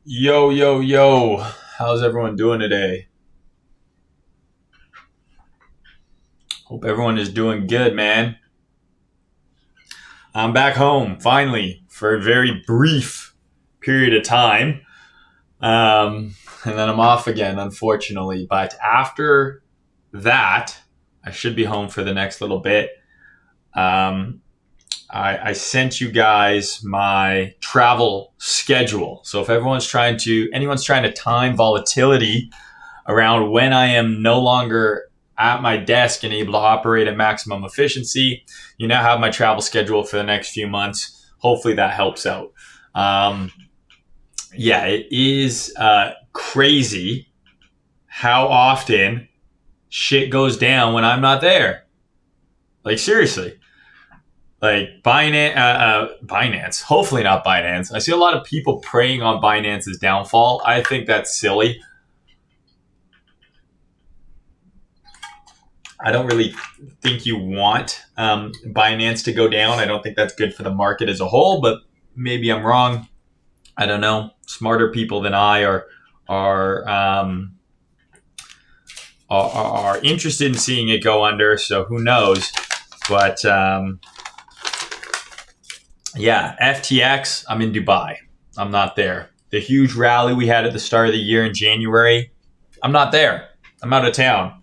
Yo, yo, yo. How's everyone doing today? Hope everyone is doing good, man. I'm back home, finally, for a very brief period of time. And then I'm off again, unfortunately. But after that, I should be home for the next little bit. Um, I sent you guys my travel schedule. So if anyone's trying to time volatility around when I am no longer at my desk and able to operate at maximum efficiency, you now have my travel schedule for the next few months. Hopefully that helps out. Yeah, it is crazy how often shit goes down when I'm not there. Like, seriously. Like Binance, hopefully not Binance. I see a lot of people preying on Binance's downfall. I think that's silly. I don't really think you want Binance to go down. I don't think that's good for the market as a whole, but maybe I'm wrong. I don't know. Smarter people than I are interested in seeing it go under. So who knows? But yeah, FTX. I'm in Dubai. I'm not there. The huge rally we had at the start of the year in January. I'm not there. I'm out of town.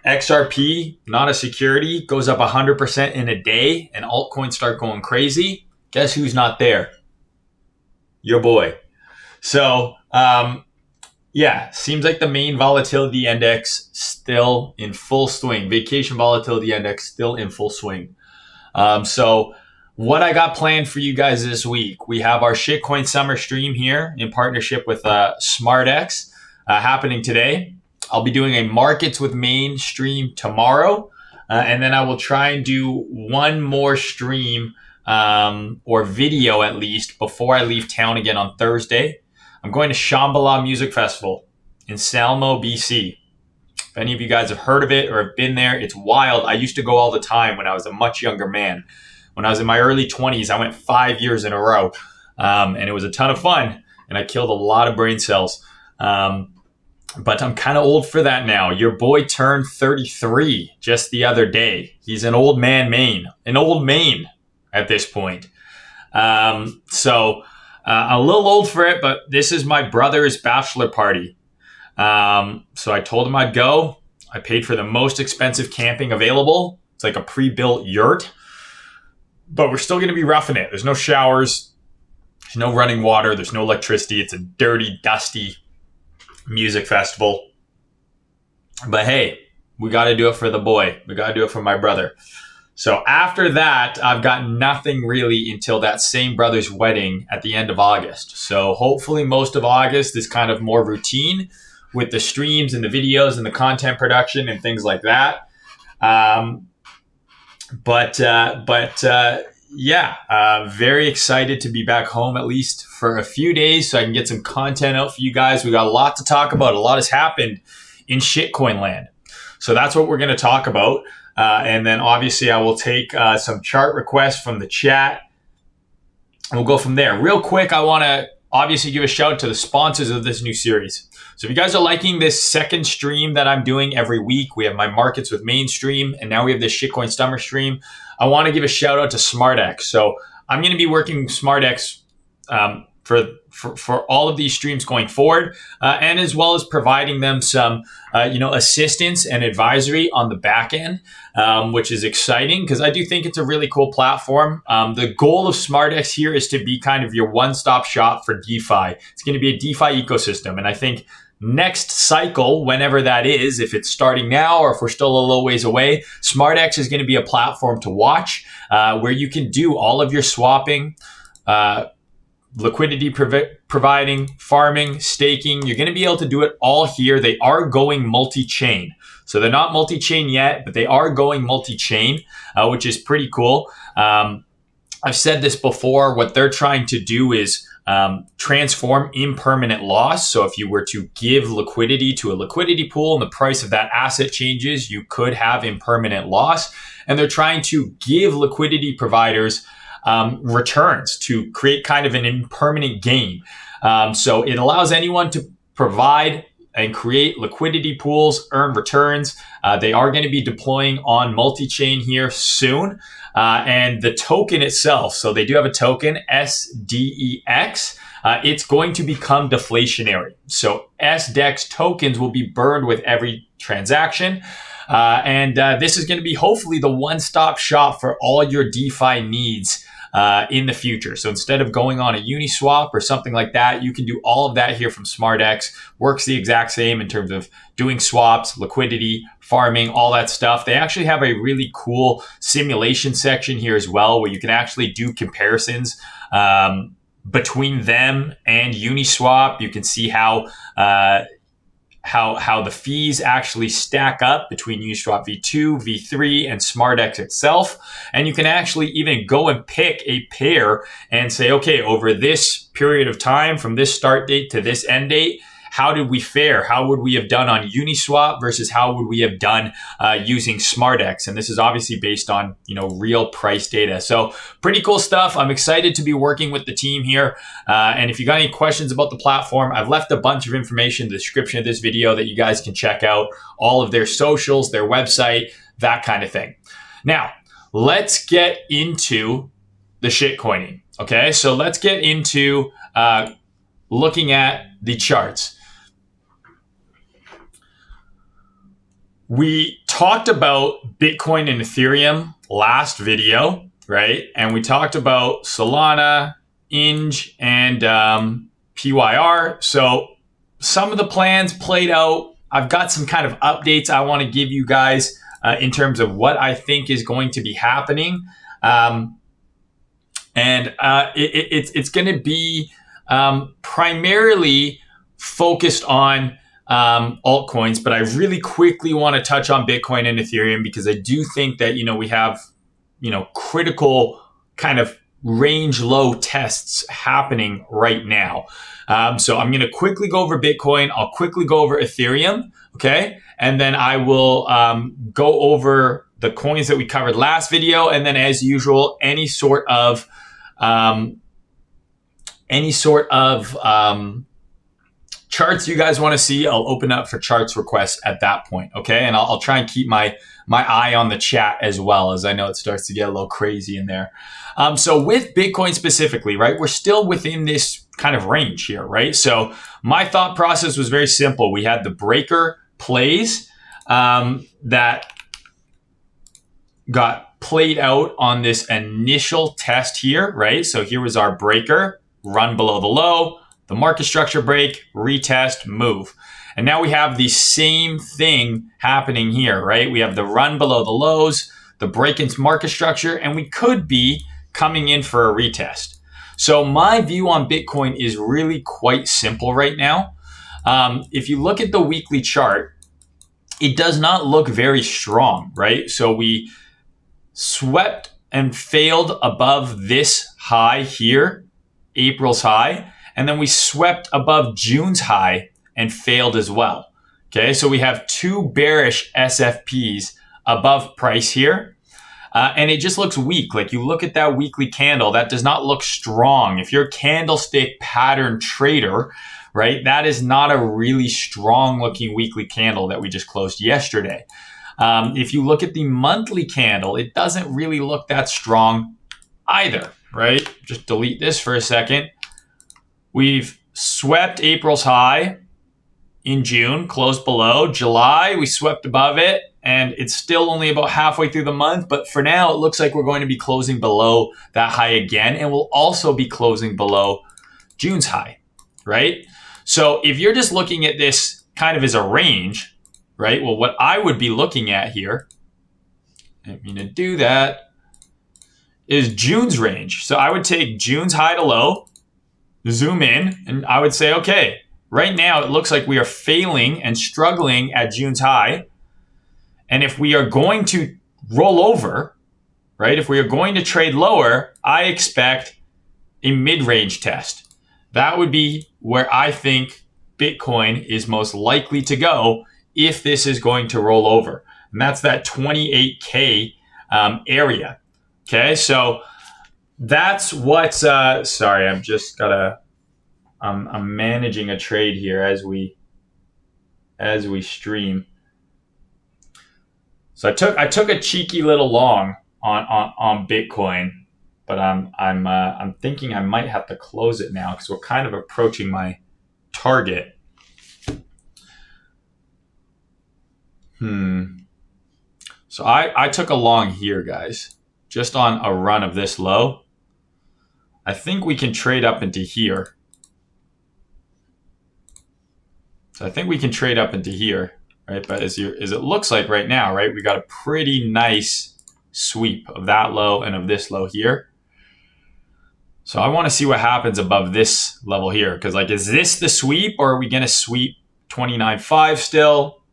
XRP, not a security, goes up 100% in a day and altcoins start going crazy. Guess who's not there? Your boy. So, yeah, seems like the main volatility index still in full swing. Vacation volatility index still in full swing. So what I got planned for you guys this week, we have our Shitcoin summer stream here in partnership with Smartx happening today. I'll be doing a markets with main stream tomorrow. And then I will try and do one more stream or video at least before I leave town again on Thursday. I'm going to Shambhala Music Festival in Salmo, BC. If any of you guys have heard of it or have been there, it's wild. I used to go all the time when I was a much younger man. When I was in my early 20s, I went 5 years in a row. And it was a ton of fun. And I killed a lot of brain cells. But I'm kind of old for that now. Your boy turned 33 just the other day. He's an old man at this point. So I'm a little old for it, but this is my brother's bachelor party. So I told him I'd go. I paid for the most expensive camping available. It's like a pre-built yurt. But we're still going to be roughing it. There's no showers. There's no running water. There's no electricity. It's a dirty, dusty music festival. But hey, we got to do it for the boy. We got to do it for my brother. So after that, I've got nothing really until that same brother's wedding at the end of August. So hopefully most of August is kind of more routine with the streams and the videos and the content production and things like that. Yeah, very excited to be back home at least for a few days so I can get some content out for you guys. We got a lot to talk about. A lot has happened in shitcoin land. So that's what we're going to talk about. And then obviously I will take some chart requests from the chat and we'll go from there. Real quick, I want to obviously give a shout out to the sponsors of this new series. So if you guys are liking this second stream that I'm doing every week, we have my markets with mainstream, and now we have this shitcoin summer stream. I want to give a shout out to Smartx. So I'm going to be working Smartx for all of these streams going forward, and as well as providing them some assistance and advisory on the back end, which is exciting because I do think it's a really cool platform. The goal of Smartx here is to be kind of your one-stop shop for DeFi. It's going to be a DeFi ecosystem, and I think next cycle, whenever that is, if it's starting now or if we're still a little ways away, Smartx is going to be a platform to watch where you can do all of your swapping, liquidity providing, farming, staking. You're going to be able to do it all here. They are going multi-chain. So they're not multi-chain yet, but they are going multi-chain, which is pretty cool. I've said this before. What they're trying to do is transform impermanent loss. So if you were to give liquidity to a liquidity pool and the price of that asset changes, you could have impermanent loss. And they're trying to give liquidity providers returns to create kind of an impermanent gain. So it allows anyone to provide and create liquidity pools, earn returns. They are going to be deploying on multi-chain here soon. And the token itself, so they do have a token, SDEX. It's going to become deflationary. So SDEX tokens will be burned with every transaction. And this is going to be hopefully the one-stop shop for all your DeFi needs in the future. So instead of going on a Uniswap or something like that, you can do all of that here from Smartx. Works the exact same in terms of doing swaps, liquidity, farming, all that stuff. They actually have a really cool simulation section here as well, where you can actually do comparisons between them and Uniswap. You can see how the fees actually stack up between Uniswap v2, v3, and Smartx itself. And you can actually even go and pick a pair and say, okay, over this period of time, from this start date to this end date, how did we fare? How would we have done on Uniswap versus how would we have done using Smartx? And this is obviously based on, real price data. So pretty cool stuff. I'm excited to be working with the team here. And if you got any questions about the platform, I've left a bunch of information in the description of this video that you guys can check out. All of their socials, their website, that kind of thing. Now, let's get into the shitcoining. Okay, so let's get into looking at the charts. We talked about Bitcoin and Ethereum last video, right? And we talked about Solana, INJ, and PYR. So some of the plans played out. I've got some kind of updates I want to give you guys in terms of what I think is going to be happening. It's going to be primarily focused on altcoins, but I really quickly want to touch on Bitcoin and Ethereum because I do think that, we have, critical kind of range low tests happening right now. So I'm going to quickly go over Bitcoin. I'll quickly go over Ethereum. Okay. And then I will go over the coins that we covered last video. And then as usual, any sort of charts you guys want to see, I'll open up for charts requests at that point, okay? And I'll try and keep my eye on the chat as well, as I know it starts to get a little crazy in there. So with Bitcoin specifically, right, we're still within this kind of range here, right? So my thought process was very simple. We had the breaker plays that got played out on this initial test here, right? So here was our breaker, run below the low, the market structure break, retest, move. And now we have the same thing happening here, right? We have the run below the lows, the break into market structure, and we could be coming in for a retest. So my view on Bitcoin is really quite simple right now. If you look at the weekly chart, it does not look very strong, right? So we swept and failed above this high here, April's high. And then we swept above June's high and failed as well. Okay, so we have two bearish SFPs above price here. And it just looks weak. Like you look at that weekly candle, that does not look strong. If you're a candlestick pattern trader, right, that is not a really strong looking weekly candle that we just closed yesterday. If you look at the monthly candle, it doesn't really look that strong either, right? Just delete this for a second. We've swept April's high in June, closed below. July, we swept above it, and it's still only about halfway through the month. But for now, it looks like we're going to be closing below that high again, and we'll also be closing below June's high, right? So if you're just looking at this kind of as a range, right? Well, what I would be looking at here, I'm going to do that, is June's range. So I would take June's high to low, zoom in, and I would say, okay, right now it looks like we are failing and struggling at June's high. And if we are going to roll over, right, if we are going to trade lower, I expect a mid-range test. That would be where I think Bitcoin is most likely to go if this is going to roll over. And that's that 28K area. Okay, so that's what, sorry, I'm just I'm managing a trade here as we stream. So I took a cheeky little long on Bitcoin, but I'm thinking I might have to close it now because we're kind of approaching my target. So I took a long here, guys, just on a run of this low. I think we can trade up into here. So I think we can trade up into here, right? But as it looks like right now, right, we got a pretty nice sweep of that low and of this low here. So I want to see what happens above this level here. Because, like, is this the sweep or are we going to sweep 29.5 still?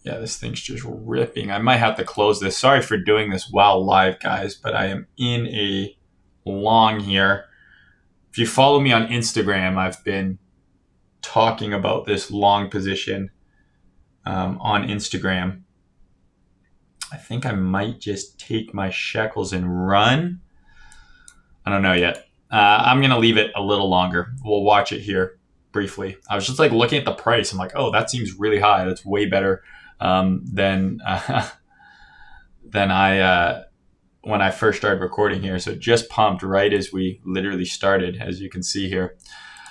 Yeah, this thing's just ripping. I might have to close this. Sorry for doing this while live, guys, but I am in a long here. If you follow me on Instagram, I've been talking about this long position on Instagram. I think I might just take my shekels and run. I don't know yet. I'm going to leave it a little longer. We'll watch it here briefly. I was just like looking at the price. I'm like, oh, that seems really high. That's way better than I when I first started recording here. So just pumped right as we literally started, as you can see here.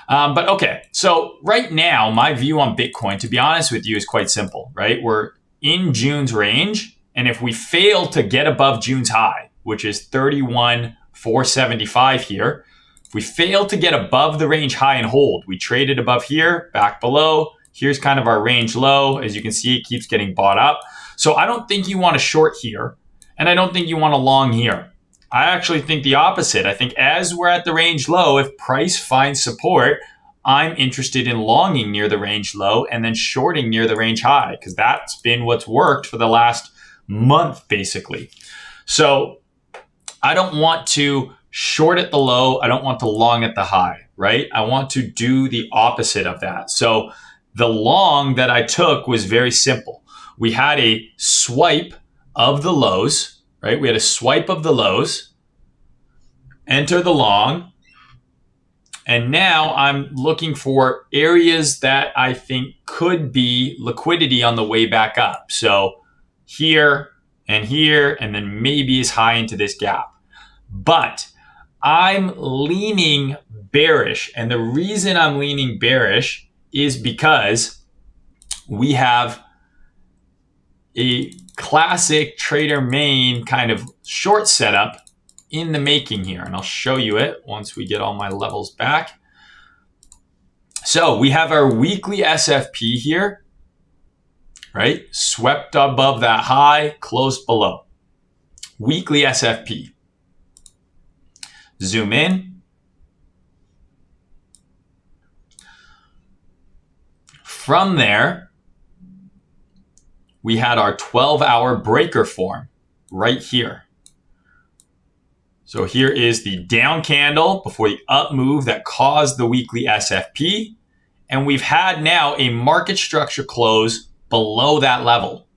But okay, so right now, my view on Bitcoin, to be honest with you, is quite simple, right? We're in June's range, and if we fail to get above June's high, which is 31,475 here, if we fail to get above the range high and hold, we traded above here, back below. Here's kind of our range low. As you can see, it keeps getting bought up. So I don't think you want to short here, and I don't think you want to long here. I actually think the opposite. I think as we're at the range low, if price finds support, I'm interested in longing near the range low and then shorting near the range high, because that's been what's worked for the last month, basically. So I don't want to short at the low. I don't want to long at the high, right? I want to do the opposite of that. So the long that I took was very simple. We had a swipe of the lows, right? We had a swipe of the lows, enter the long, and now I'm looking for areas that I think could be liquidity on the way back up. So here, and then maybe as high into this gap. But I'm leaning bearish, and the reason I'm leaning bearish is because we have a classic trader main kind of short setup in the making here. And I'll show you it once we get all my levels back. So we have our weekly SFP here, right? Swept above that high, closed below. Weekly SFP. Zoom in. From there, we had our 12-hour breaker form right here. So here is the down candle before the up move that caused the weekly SFP. And we've had now a market structure close below that level.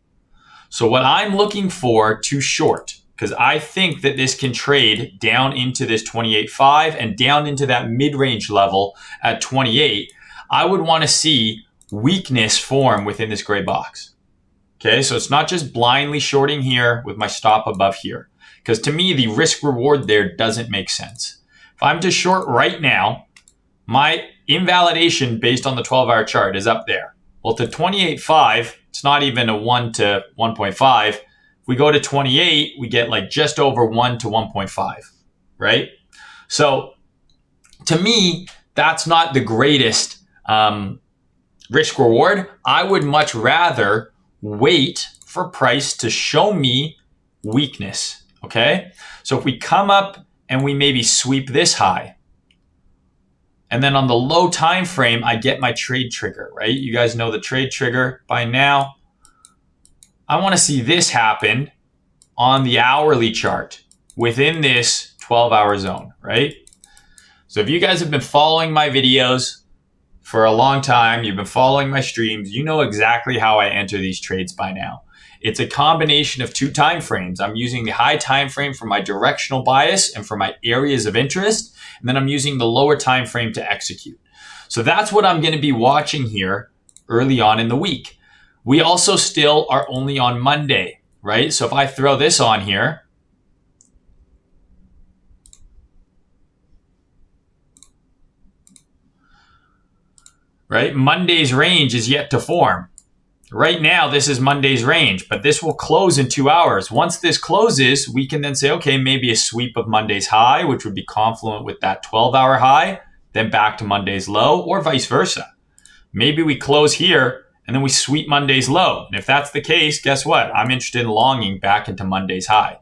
So what I'm looking for to short, because I think that this can trade down into this 28.5 and down into that mid-range level at 28, I would want to see weakness form within this gray box. Okay, so it's not just blindly shorting here with my stop above here. Because to me, the risk reward there doesn't make sense. If I'm to short right now, my invalidation based on the 12-hour chart is up there. Well, to 28.5, it's not even a 1 to 1.5. If we go to 28, we get like just over 1 to 1.5, right? So to me, that's not the greatest risk reward. I would much rather wait for price to show me weakness, okay? So if we come up and we maybe sweep this high, and then on the low time frame, I get my trade trigger, right? You guys know the trade trigger by now. I want to see this happen on the hourly chart within this 12-hour zone, right? So if you guys have been following my videos, for a long time, you've been following my streams, you know exactly how I enter these trades by now. It's a combination of two time frames. I'm using the high time frame for my directional bias and for my areas of interest, and then I'm using the lower time frame to execute. So that's what I'm going to be watching here early on in the week. We also still are only on Monday, right? So if I throw this on here, right? Monday's range is yet to form. Right now, this is Monday's range, but this will close in 2 hours. Once this closes, we can then say, okay, maybe a sweep of Monday's high, which would be confluent with that 12-hour high, then back to Monday's low, or vice versa. Maybe we close here and then we sweep Monday's low. And if that's the case, guess what? I'm interested in longing back into Monday's high.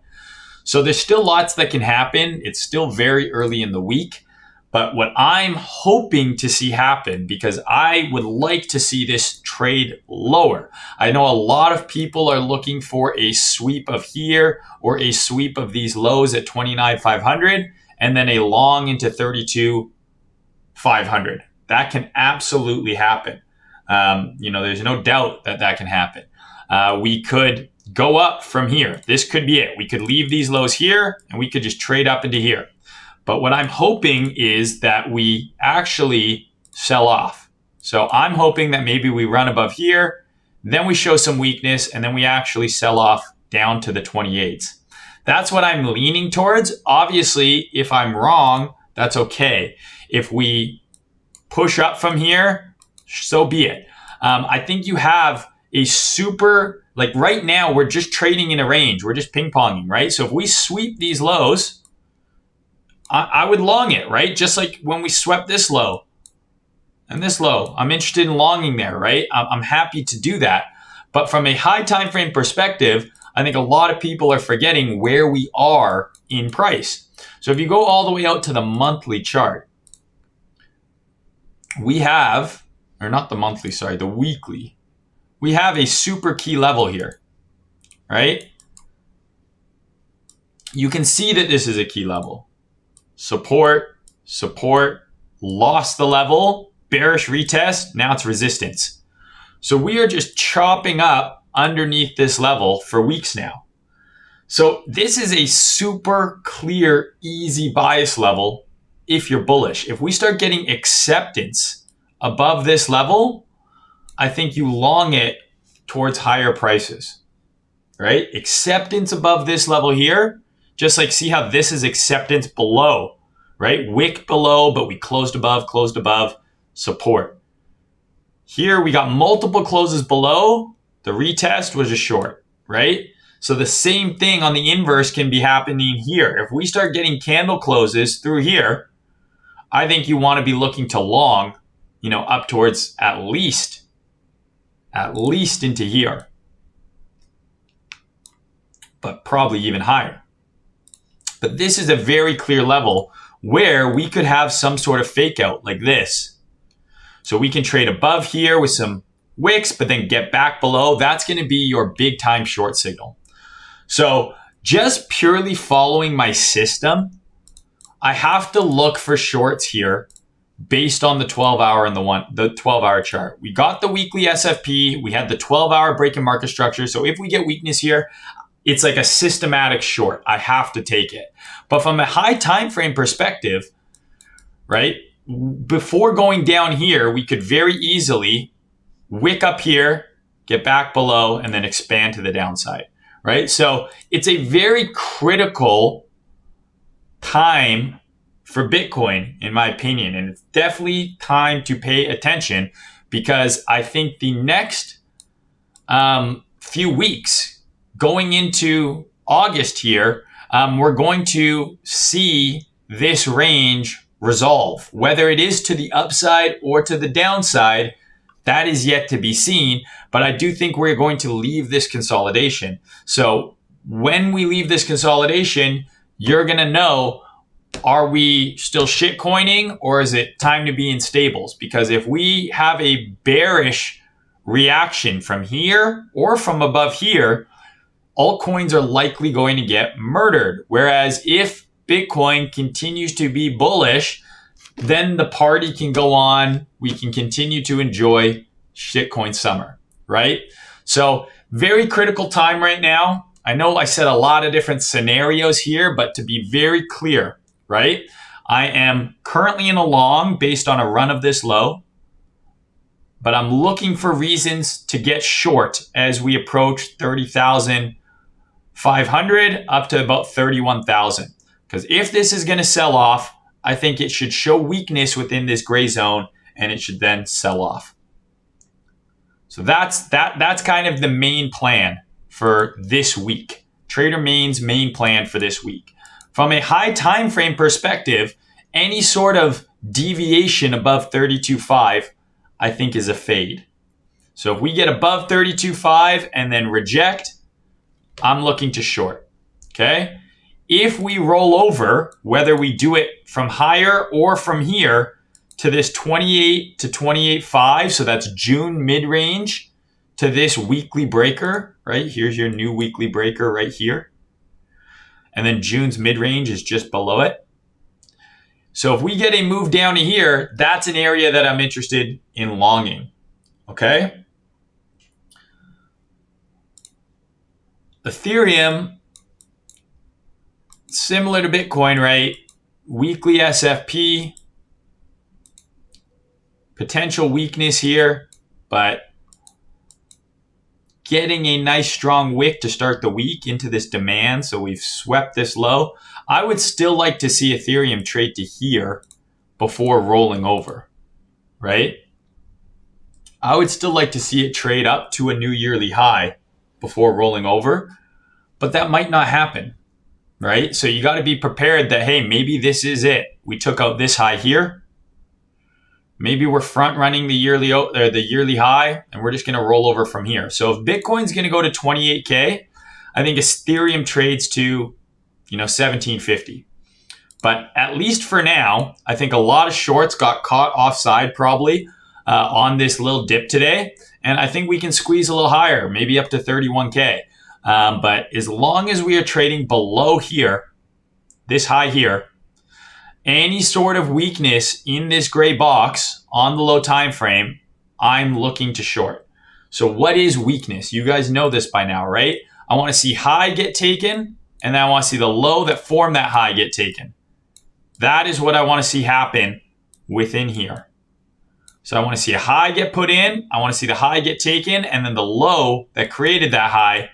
So there's still lots that can happen. It's still very early in the week. But what I'm hoping to see happen, because I would like to see this trade lower. I know a lot of people are looking for a sweep of here or a sweep of these lows at 29,500 and then a long into 32,500. That can absolutely happen. There's no doubt that that can happen. We could go up from here. This could be it. We could leave these lows here and we could just trade up into here. But what I'm hoping is that we actually sell off. So I'm hoping that maybe we run above here, then we show some weakness, and then we actually sell off down to the 28s. That's what I'm leaning towards. Obviously, if I'm wrong, that's okay. If we push up from here, so be it. I think you have a super, like right now, we're just trading in a range. We're just ping-ponging, right? So if we sweep these lows, I would long it, right? Just like when we swept this low and this low. I'm interested in longing there, right? I'm happy to do that. But from a high time frame perspective, I think a lot of people are forgetting where we are in price. So if you go all the way out to the monthly chart, we have, or not the monthly, sorry, the weekly. We have a super key level here, right? You can see that this is a key level. Support, lost the level, bearish retest, now it's resistance. So we are just chopping up underneath this level for weeks now. So this is a super clear, easy bias level if you're bullish. If we start getting acceptance above this level, I think you long it towards higher prices, right? Acceptance above this level here. Just like see how this is acceptance below, right? Wick below, but we closed above, support. Here we got multiple closes below. The retest was a short, right? So the same thing on the inverse can be happening here. If we start getting candle closes through here, I think you want to be looking to long, up towards at least into here, but probably even higher. But this is a very clear level where we could have some sort of fake out like this. So we can trade above here with some wicks, but then get back below. That's going to be your big time short signal. So just purely following my system, I have to look for shorts here based on the 12-hour and the 12-hour chart. We got the weekly SFP. We had the 12-hour break in market structure. So if we get weakness here, it's like a systematic short. I have to take it. But from a high time frame perspective, right, before going down here, we could very easily wick up here, get back below, and then expand to the downside, right? So it's a very critical time for Bitcoin, in my opinion. And it's definitely time to pay attention because I think the next few weeks, going into August here, we're going to see this range resolve. Whether it is to the upside or to the downside, that is yet to be seen. But I do think we're going to leave this consolidation. So when we leave this consolidation, you're going to know, are we still shitcoining or is it time to be in stables? Because if we have a bearish reaction from here or from above here, altcoins are likely going to get murdered. Whereas if Bitcoin continues to be bullish, then the party can go on. We can continue to enjoy shitcoin summer, right? So very critical time right now. I know I said a lot of different scenarios here, but to be very clear, right? I am currently in a long based on a run of this low, but I'm looking for reasons to get short as we approach 30,500 up to about 31,000. Because if this is going to sell off, I think it should show weakness within this gray zone and it should then sell off. So that's kind of the main plan for this week. Trader Main's main plan for this week. From a high time frame perspective, any sort of deviation above 32.5, I think is a fade. So if we get above 32.5 and then reject, I'm looking to short. Okay? If we roll over, whether we do it from higher or from here to this 28 to 28.5, so that's June mid-range, to this weekly breaker, right? Here's your new weekly breaker right here. And then June's mid-range is just below it. So if we get a move down to here, that's an area that I'm interested in longing, okay? Ethereum, similar to Bitcoin, right? Weekly SFP, potential weakness here, but getting a nice strong wick to start the week into this demand. So we've swept this low. I would still like to see Ethereum trade to here before rolling over, right? I would still like to see it trade up to a new yearly high before rolling over, but that might not happen, right? So you got to be prepared that, hey, maybe this is it. We took out this high here. Maybe we're front running the yearly high and we're just going to roll over from here. So if Bitcoin's going to go to 28K, I think Ethereum trades to, 1750. But at least for now, I think a lot of shorts got caught offside probably on this little dip today. And I think we can squeeze a little higher, maybe up to 31K. But as long as we are trading below here, this high here, any sort of weakness in this gray box on the low time frame, I'm looking to short. So what is weakness? You guys know this by now, right? I want to see high get taken, and then I want to see the low that formed that high get taken. That is what I want to see happen within here. So I want to see a high get put in, I want to see the high get taken, and then the low that created that high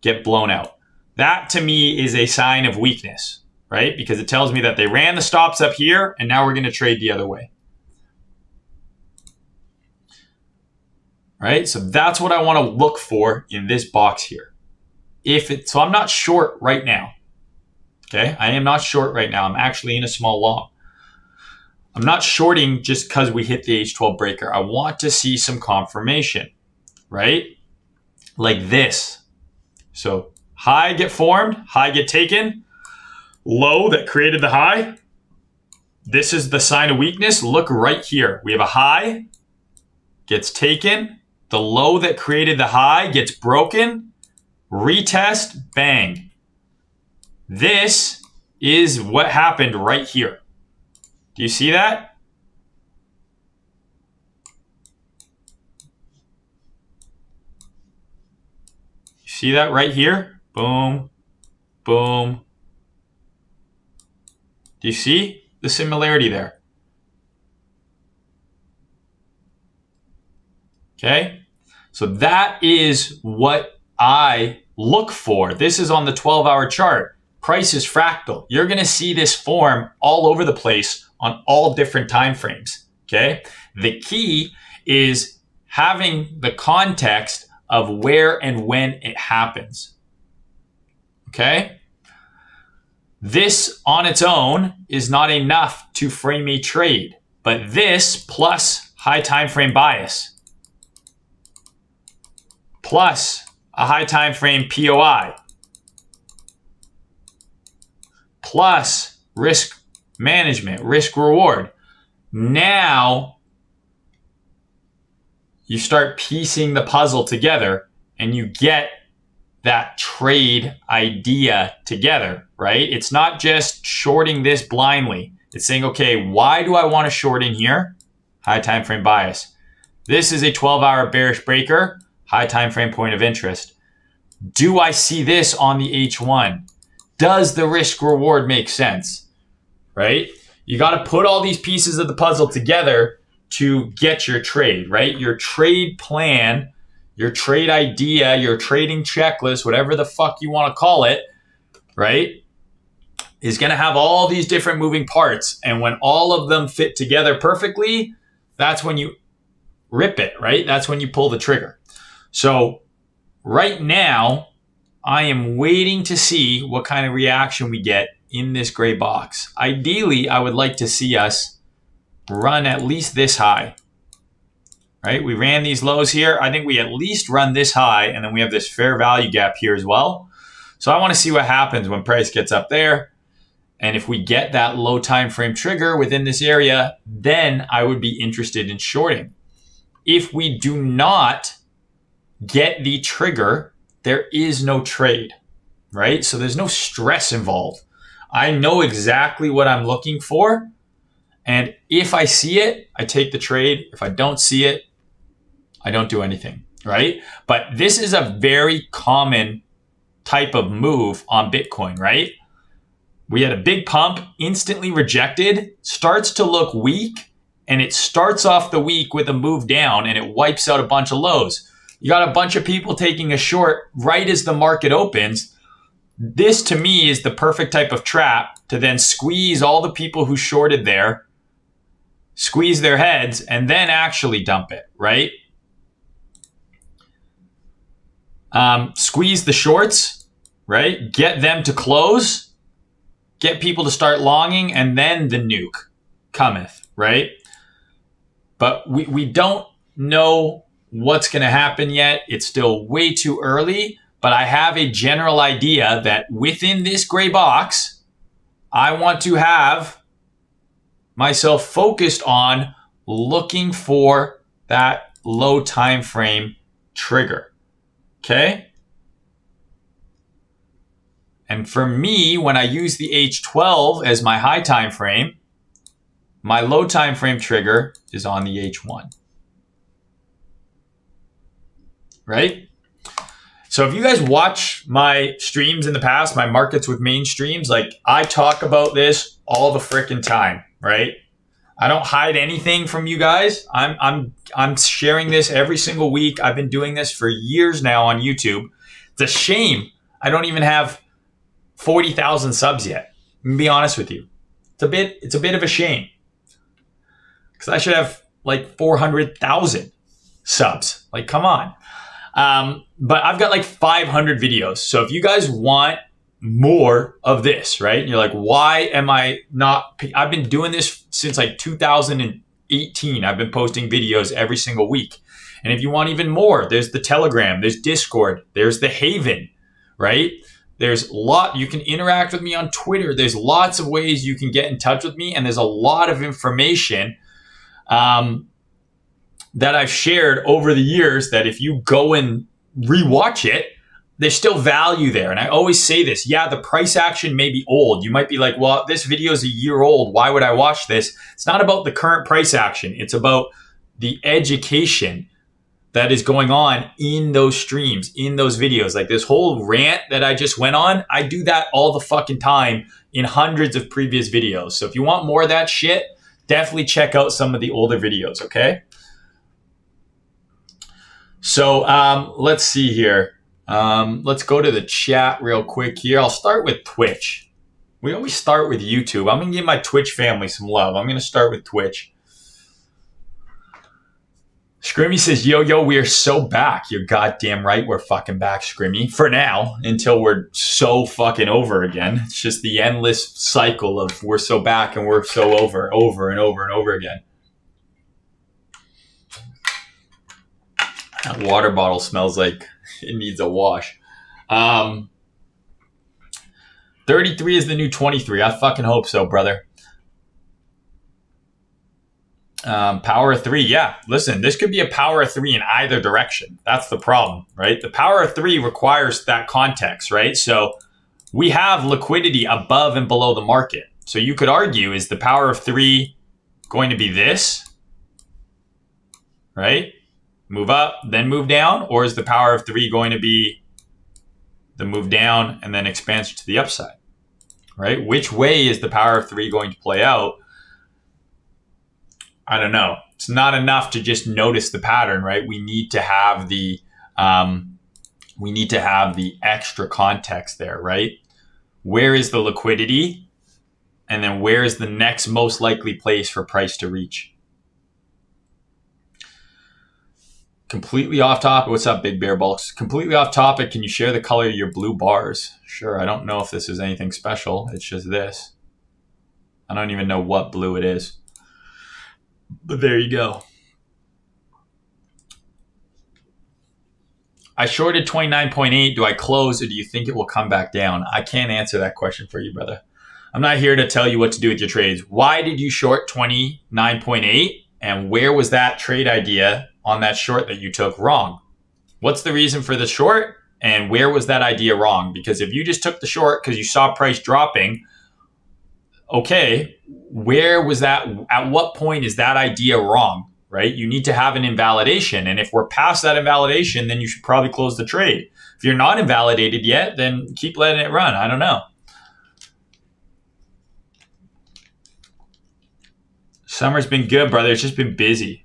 get blown out. That to me is a sign of weakness, right? Because it tells me that they ran the stops up here and now we're going to trade the other way. Right? So that's what I want to look for in this box here. So I'm not short right now. Okay? I am not short right now. I'm actually in a small long. I'm not shorting just because we hit the H12 breaker. I want to see some confirmation, right? Like this. So high get formed, high get taken, low that created the high. This is the sign of weakness. Look right here. We have a high, gets taken. The low that created the high gets broken. Retest, bang. This is what happened right here. Do you see that? You see that right here? Boom, boom. Do you see the similarity there? Okay, so that is what I look for. This is on the 12-hour chart. Price is fractal. You're going to see this form all over the place on all different time frames. Okay, the key is having the context of where and when it happens. Okay, this on its own is not enough to frame a trade, but this plus high time frame bias plus a high time frame POI plus risk management, risk reward. Now you start piecing the puzzle together and you get that trade idea together, right? It's not just shorting this blindly. It's saying, okay, why do I want to short in here? High time frame bias. This is a 12-hour bearish breaker, high time frame point of interest. Do I see this on the H1? Does the risk reward make sense? Right? You got to put all these pieces of the puzzle together to get your trade, right? Your trade plan, your trade idea, your trading checklist, whatever the fuck you want to call it, right? Is going to have all these different moving parts. And when all of them fit together perfectly, that's when you rip it, right? That's when you pull the trigger. So right now, I am waiting to see what kind of reaction we get in this gray box. Ideally, I would like to see us run at least this high, right? We ran these lows here. I think we at least run this high, and then we have this fair value gap here as well. So I want to see what happens when price gets up there. And if we get that low time frame trigger within this area, then I would be interested in shorting. If we do not get the trigger, there is no trade, right? So there's no stress involved. I know exactly what I'm looking for. And if I see it, I take the trade. If I don't see it, I don't do anything, right? But this is a very common type of move on Bitcoin, right? We had a big pump, instantly rejected, starts to look weak, and it starts off the week with a move down, and it wipes out a bunch of lows. You got a bunch of people taking a short right as the market opens. This, to me, is the perfect type of trap to then squeeze all the people who shorted there, squeeze their heads, and then actually dump it, right? Squeeze the shorts, right? Get them to close, get people to start longing, and then the nuke cometh, right? But we don't know what's going to happen yet. It's still way too early, but I have a general idea that within this gray box, I want to have myself focused on looking for that low time frame trigger. Okay? And for me, when I use the H12 as my high time frame, my low time frame trigger is on the H1. Right? So if you guys watch my streams in the past, my markets with main streams, like I talk about this all the freaking time, right? I don't hide anything from you guys. I'm sharing this every single week. I've been doing this for years now on YouTube. It's a shame I don't even have 40,000 subs yet. I'm gonna be honest with you. It's a bit of a shame. Because I should have like 400,000 subs. Like, come on. But I've got like 500 videos. So if you guys want more of this, right? And you're like, why am I not? I've been doing this since like 2018. I've been posting videos every single week. And if you want even more, there's the Telegram, there's Discord, there's the Haven, right? There's you can interact with me on Twitter. There's lots of ways you can get in touch with me. And there's a lot of information that I've shared over the years that if you go and rewatch it, there's still value there. And I always say this, yeah, the price action may be old. You might be like, well, this video is a year old. Why would I watch this? It's not about the current price action. It's about the education that is going on in those streams, in those videos. Like this whole rant that I just went on, I do that all the fucking time in hundreds of previous videos. So if you want more of that shit, definitely check out some of the older videos, okay? So let's see here. Let's go to the chat real quick here. I'll start with Twitch. We always start with YouTube. I'm going to give my Twitch family some love. I'm going to start with Twitch. Scrimmy says, yo, we are so back. You're goddamn right. We're fucking back, Scrimmy. For now, until we're so fucking over again. It's just the endless cycle of we're so back and we're so over and over again. That water bottle smells like it needs a wash. 33 is the new 23. I fucking hope so, brother. Power of 3. Yeah, listen, this could be a power of 3 in either direction. That's the problem, right? The power of 3 requires that context, right? So we have liquidity above and below the market. So you could argue, is the power of 3 going to be this, right? Move up, then move down? Or is the power of 3 going to be the move down and then expansion to the upside, right? Which way is the power of 3 going to play out? I don't know. It's not enough to just notice the pattern, right? We need to have the extra context there, right? Where is the liquidity? And then where is the next most likely place for price to reach? Completely off topic. What's up, Big Bear Bulks? Completely off topic. Can you share the color of your blue bars? Sure. I don't know if this is anything special. It's just this. I don't even know what blue it is. But there you go. I shorted 29.8. Do I close, or do you think it will come back down? I can't answer that question for you, brother. I'm not here to tell you what to do with your trades. Why did you short 29.8? And where was that trade idea on that short that you took wrong? What's the reason for the short? And where was that idea wrong? Because if you just took the short because you saw price dropping, okay, where was that? At what point is that idea wrong, right? You need to have an invalidation. And if we're past that invalidation, then you should probably close the trade. If you're not invalidated yet, then keep letting it run. I don't know. Summer's been good, brother. It's just been busy.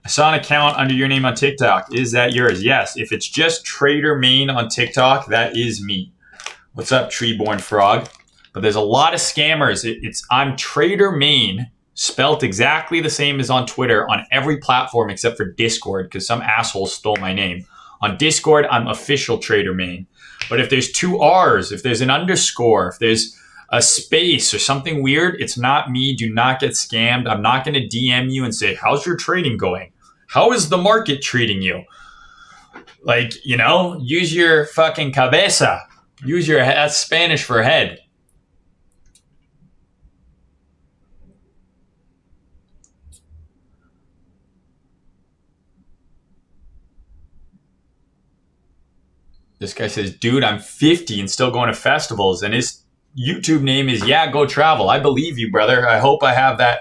I saw an account under your name on TikTok. Is that yours? Yes. If it's just Trader Main on TikTok, that is me. What's up, Treeborn Frog? But there's a lot of scammers. I'm Trader Main, spelt exactly the same as on Twitter on every platform except for Discord, because some asshole stole my name. On Discord, I'm official Trader Main. But if there's 2 R's, if there's an underscore, if there's a space or something weird, it's not me. Do not get scammed. I'm not going to DM you and say, how's your trading going? How is the market treating you? Like, use your fucking cabeza. That's Spanish for head. This guy says, dude, I'm 50 and still going to festivals. And his YouTube name is Go Travel. I believe you, brother. I hope I have that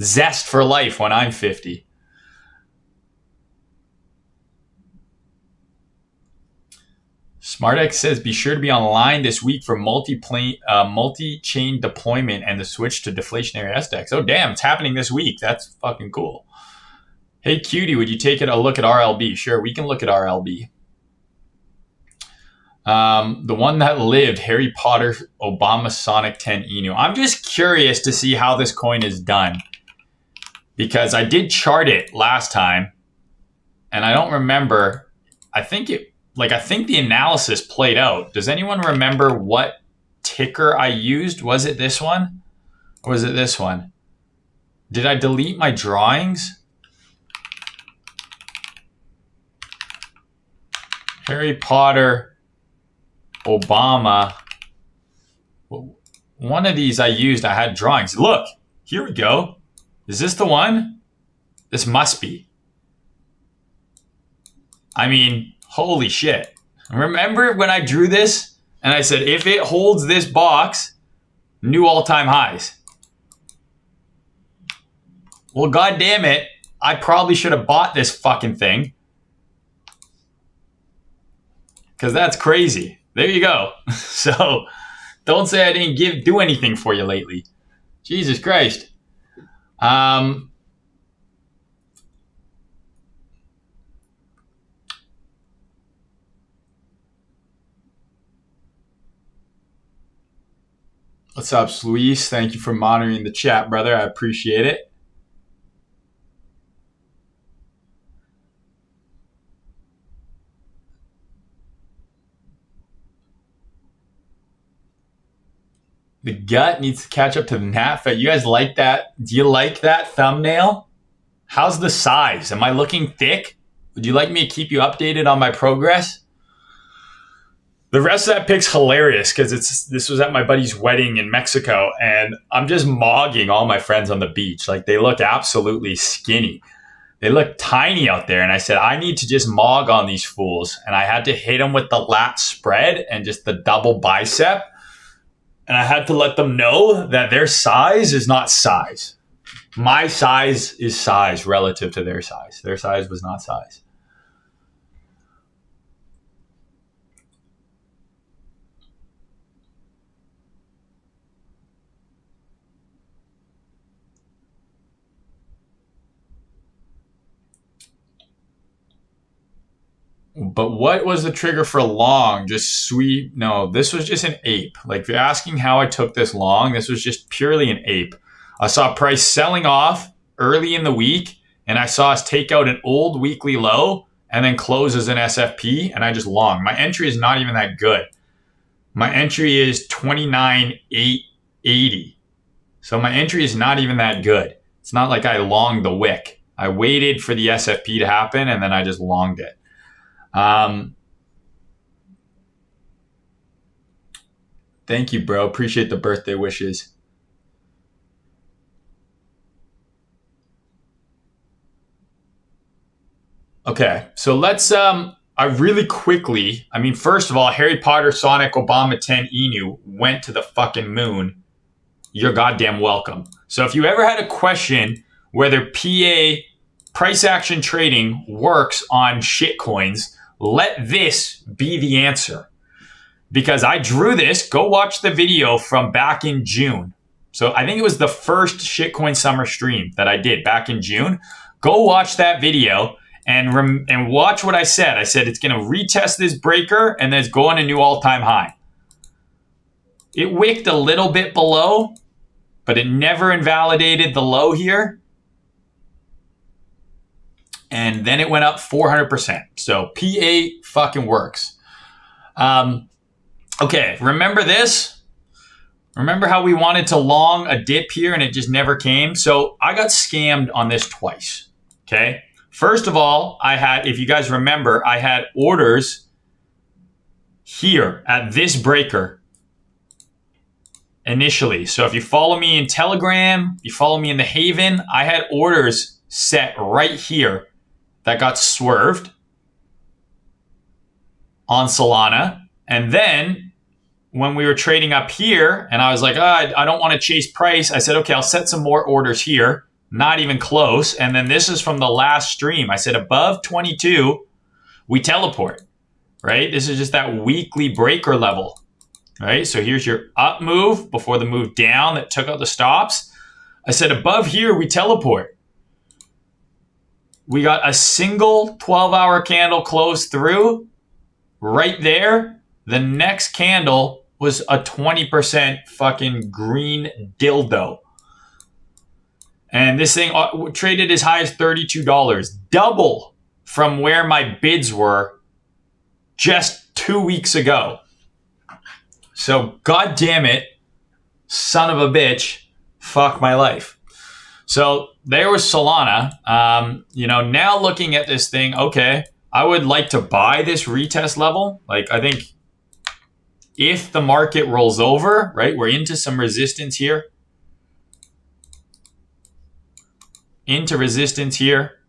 zest for life when I'm 50. Smartx says, be sure to be online this week for multi-chain deployment and the switch to deflationary SDEX. Oh, damn, it's happening this week. That's fucking cool. Hey, Cutie, would you take a look at RLB? Sure, we can look at RLB. The one that lived, Harry Potter, Obama, Sonic 10 Inu. I'm just curious to see how this coin is done, because I did chart it last time and I don't remember. I think the analysis played out. Does anyone remember what ticker I used? Was it this one or was it this one? Did I delete my drawings? Harry Potter, Obama. One of these I used, I had drawings. Look, here we go. Is this the one? This must be. I mean, holy shit. Remember when I drew this and I said, if it holds this box, new all-time highs. Well, God damn it. I probably should have bought this fucking thing, because that's crazy. There you go. So don't say I didn't do anything for you lately. Jesus Christ. What's up, Luis? Thank you for monitoring the chat, brother. I appreciate it. The gut needs to catch up to the NATFET. You guys like that? Do you like that thumbnail? How's the size? Am I looking thick? Would you like me to keep you updated on my progress? The rest of that pic's hilarious because this was at my buddy's wedding in Mexico, and I'm just mogging all my friends on the beach. Like, they look absolutely skinny. They look tiny out there, and I said, I need to just mog on these fools. And I had to hit them with the lat spread and just the double bicep. And I had to let them know that their size is not size. My size is size relative to their size. Their size was not size. But what was the trigger for long? Just sweep? No, this was just an ape. Like, if you're asking how I took this long, this was just purely an ape. I saw price selling off early in the week, and I saw us take out an old weekly low and then close as an SFP, and I just long. My entry is not even that good. My entry is 29,880. So my entry is not even that good. It's not like I longed the wick. I waited for the SFP to happen, and then I just longed it. Thank you, bro. Appreciate the birthday wishes. Okay, so let's I really quickly, I mean, first of all, Harry Potter, Sonic, Obama, 10, Inu went to the fucking moon. You're goddamn welcome. So if you ever had a question whether PA, price action trading, works on shitcoins, let this be the answer. Because I drew this. Go watch the video from back in June. So I think it was the first shitcoin summer stream that I did back in June. Go watch that video and watch what I said. I said it's going to retest this breaker and then it's going a new all-time high. It wicked a little bit below, but it never invalidated the low here. And then it went up 400%. So PA fucking works. Okay, remember this? Remember how we wanted to long a dip here and it just never came? So I got scammed on this twice, okay? First of all, I had, if you guys remember, I had orders here at this breaker initially. So if you follow me in Telegram, you follow me in the Haven, I had orders set right here that got swerved on Solana. And then when we were trading up here and I was like, I don't want to chase price. I said, okay, I'll set some more orders here. Not even close. And then this is from the last stream. I said above 22, we teleport, right? This is just that weekly breaker level, right? So here's your up move before the move down that took out the stops. I said above here, we teleport. We got a single 12-hour candle close through right there. The next candle was a 20% fucking green dildo. And this thing traded as high as $32, double from where my bids were just 2 weeks ago. So, God damn it, son of a bitch, fuck my life. So, there was Solana. Now looking at this thing, okay, I would like to buy this retest level. Like, I think if the market rolls over, right, we're into some resistance here. Into resistance here.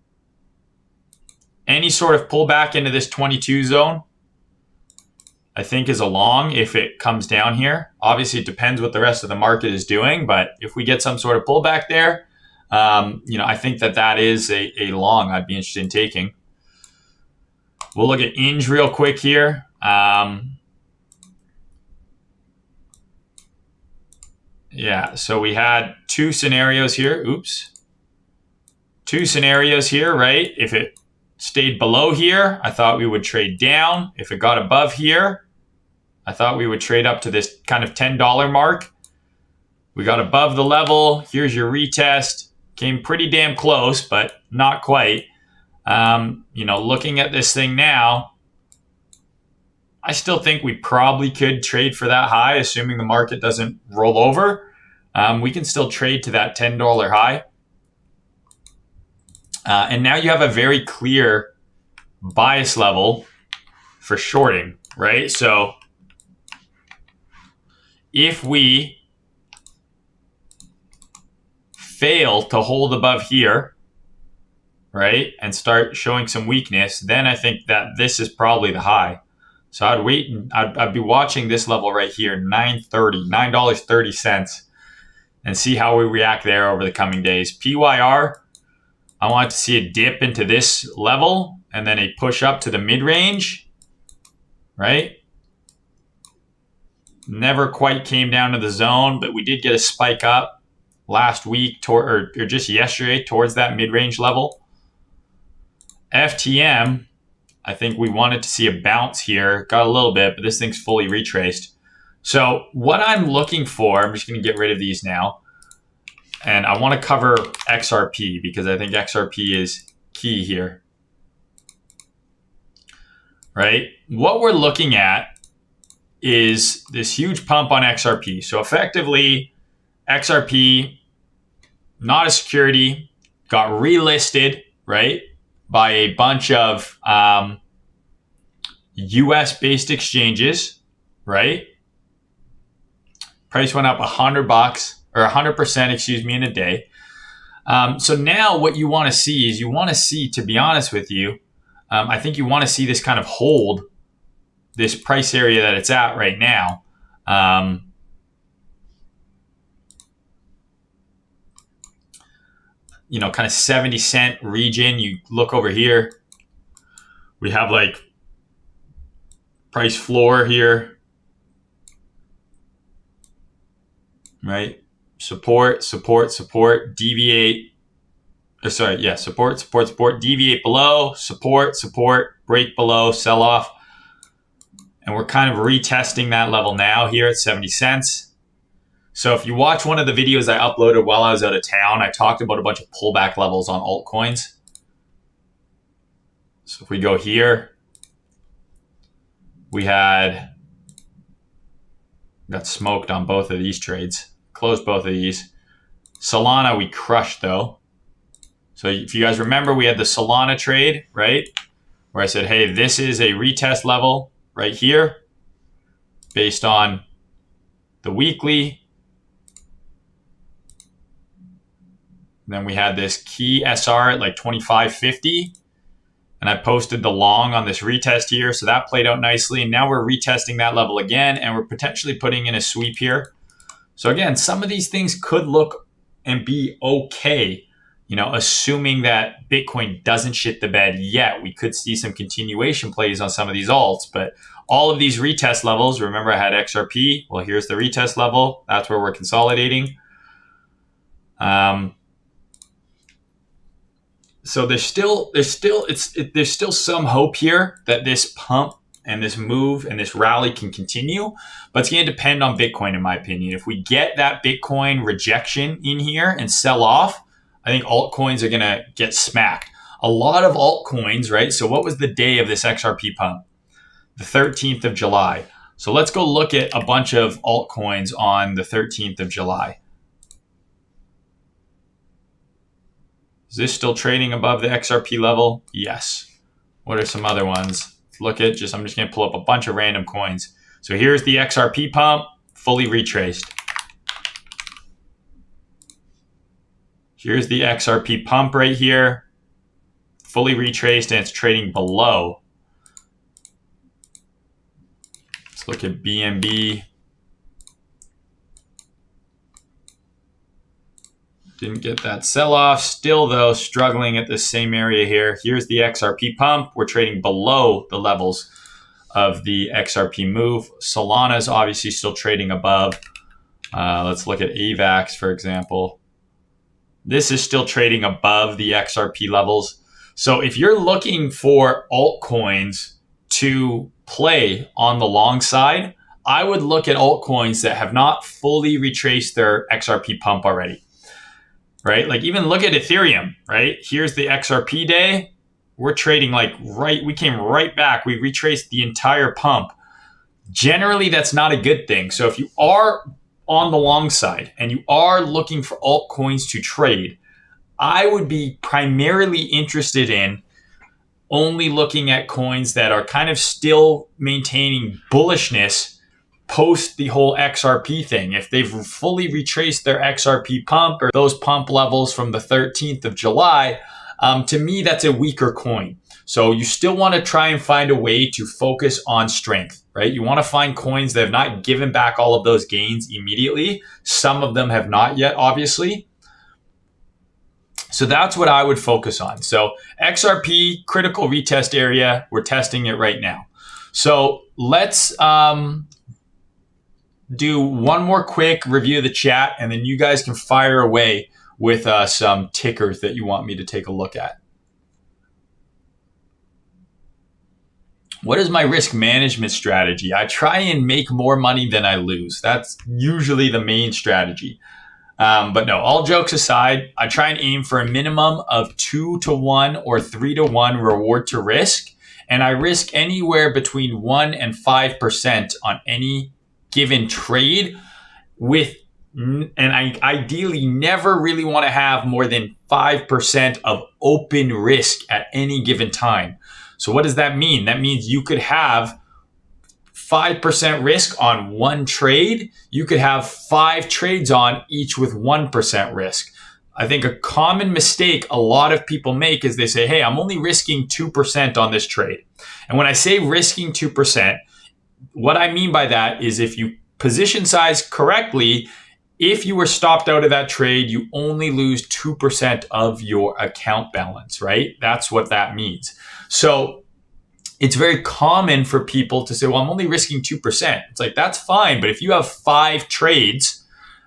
Any sort of pullback into this 22 zone, I think is a long if it comes down here. Obviously, it depends what the rest of the market is doing, but if we get some sort of pullback there, I think that is a long I'd be interested in taking. We'll look at INJ real quick here. So we had two scenarios here. Two scenarios here, right? If it stayed below here, I thought we would trade down. If it got above here, I thought we would trade up to this kind of $10 mark. We got above the level. Here's your retest. Came pretty damn close, but not quite. Looking at this thing now, I still think we probably could trade for that high, assuming the market doesn't roll over. We can still trade to that $10 high. And now you have a very clear bias level for shorting, right? So if we fail to hold above here, right, and start showing some weakness, then I think that this is probably the high. So I'd wait and I'd be watching this level right here, $9.30, and see how we react there over the coming days. PYR, I want to see a dip into this level and then a push up to the mid-range, right? Never quite came down to the zone, but we did get a spike up last week or just yesterday towards that mid-range level. FTM, I think we wanted to see a bounce here. Got a little bit, but this thing's fully retraced. So what I'm looking for, I'm just going to get rid of these now. And I want to cover XRP because I think XRP is key here. Right? What we're looking at is this huge pump on XRP. So effectively, XRP, not a security, got relisted, right, by a bunch of US-based exchanges, right? Price went up $100 or 100%, excuse me, in a day. So now what you want to see is to be honest with you, I think you want to see this kind of hold this price area that it's at right now. You know, kind of 70 cent region. You look over here, we have like price floor here, right? Support, deviate. Support, deviate below, support, break below, sell off. And we're kind of retesting that level now here at 70 cents. So if you watch one of the videos I uploaded while I was out of town, I talked about a bunch of pullback levels on altcoins. So if we go here, we got smoked on both of these trades. Closed both of these. Solana we crushed though. So if you guys remember, we had the Solana trade, right? Where I said, hey, this is a retest level right here based on the weekly. And then we had this key SR at like 25.50. And I posted the long on this retest here. So that played out nicely. And now we're retesting that level again. And we're potentially putting in a sweep here. So again, some of these things could look and be okay. You know, assuming that Bitcoin doesn't shit the bed yet, we could see some continuation plays on some of these alts. But all of these retest levels, remember I had XRP. Well, here's the retest level. That's where we're consolidating. So there's still some hope here that this pump and this move and this rally can continue, but it's going to depend on Bitcoin, in my opinion. If we get that Bitcoin rejection in here and sell off, I think altcoins are going to get smacked. A lot of altcoins, right? So what was the day of this XRP pump? The 13th of July. So let's go look at a bunch of altcoins on the 13th of July. Is this still trading above the XRP level? Yes. What are some other ones? Look at I'm just going to pull up a bunch of random coins. So here's the XRP pump, fully retraced. Here's the XRP pump right here, fully retraced, and it's trading below. Let's look at BNB. Didn't get that sell-off. Still, though, struggling at the same area here. Here's the XRP pump. We're trading below the levels of the XRP move. Solana is obviously still trading above. Let's look at AVAX, for example. This is still trading above the XRP levels. So if you're looking for altcoins to play on the long side, I would look at altcoins that have not fully retraced their XRP pump already. Right? Like even look at Ethereum, right? Here's the XRP day. We're trading we came right back. We retraced the entire pump. Generally, that's not a good thing. So if you are on the long side and you are looking for altcoins to trade, I would be primarily interested in only looking at coins that are kind of still maintaining bullishness post the whole XRP thing. If they've fully retraced their XRP pump or those pump levels from the 13th of July, to me, that's a weaker coin. So you still want to try and find a way to focus on strength, right? You want to find coins that have not given back all of those gains immediately. Some of them have not yet, obviously. So that's what I would focus on. So XRP, critical retest area, we're testing it right now. So let's do one more quick review of the chat, and then you guys can fire away with some tickers that you want me to take a look at. What is my risk management strategy? I try and make more money than I lose. That's usually the main strategy. But no, all jokes aside, I try and aim for a minimum of 2-to-1 or 3-to-1 reward to risk. And I risk anywhere between 1 and 5% on any given trade and I ideally never really want to have more than 5% of open risk at any given time. So what does that mean? That means you could have 5% risk on one trade. You could have 5 trades on each with 1% risk. I think a common mistake a lot of people make is they say, hey, I'm only risking 2% on this trade. And when I say risking 2%, what I mean by that is if you position size correctly, if you were stopped out of that trade, you only lose 2% of your account balance, right? That's what that means. So it's very common for people to say, well, I'm only risking 2%. It's like, that's fine. But if you have 5 trades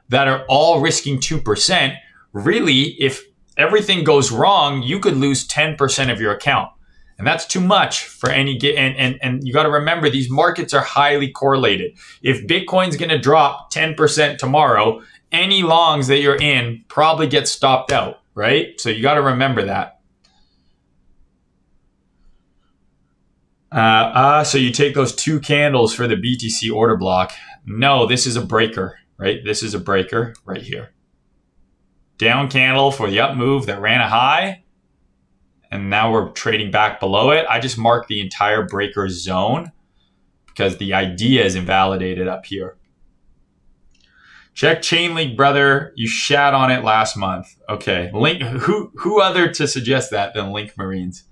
that are all risking 2%, really, if everything goes wrong, you could lose 10% of your account. And that's too much for any and you got to remember, these markets are highly correlated. If Bitcoin's going to drop 10% tomorrow, any longs that you're in probably get stopped out, right? So you got to remember that. So you take those 2 candles for the BTC order block. No, this is a breaker, right? This is a breaker right here. Down candle for the up move that ran a high. And now we're trading back below it. I just marked the entire breaker zone because the idea is invalidated up here. Check Chainlink, brother. You shat on it last month. Okay. Link. Who other to suggest that than Link Marines?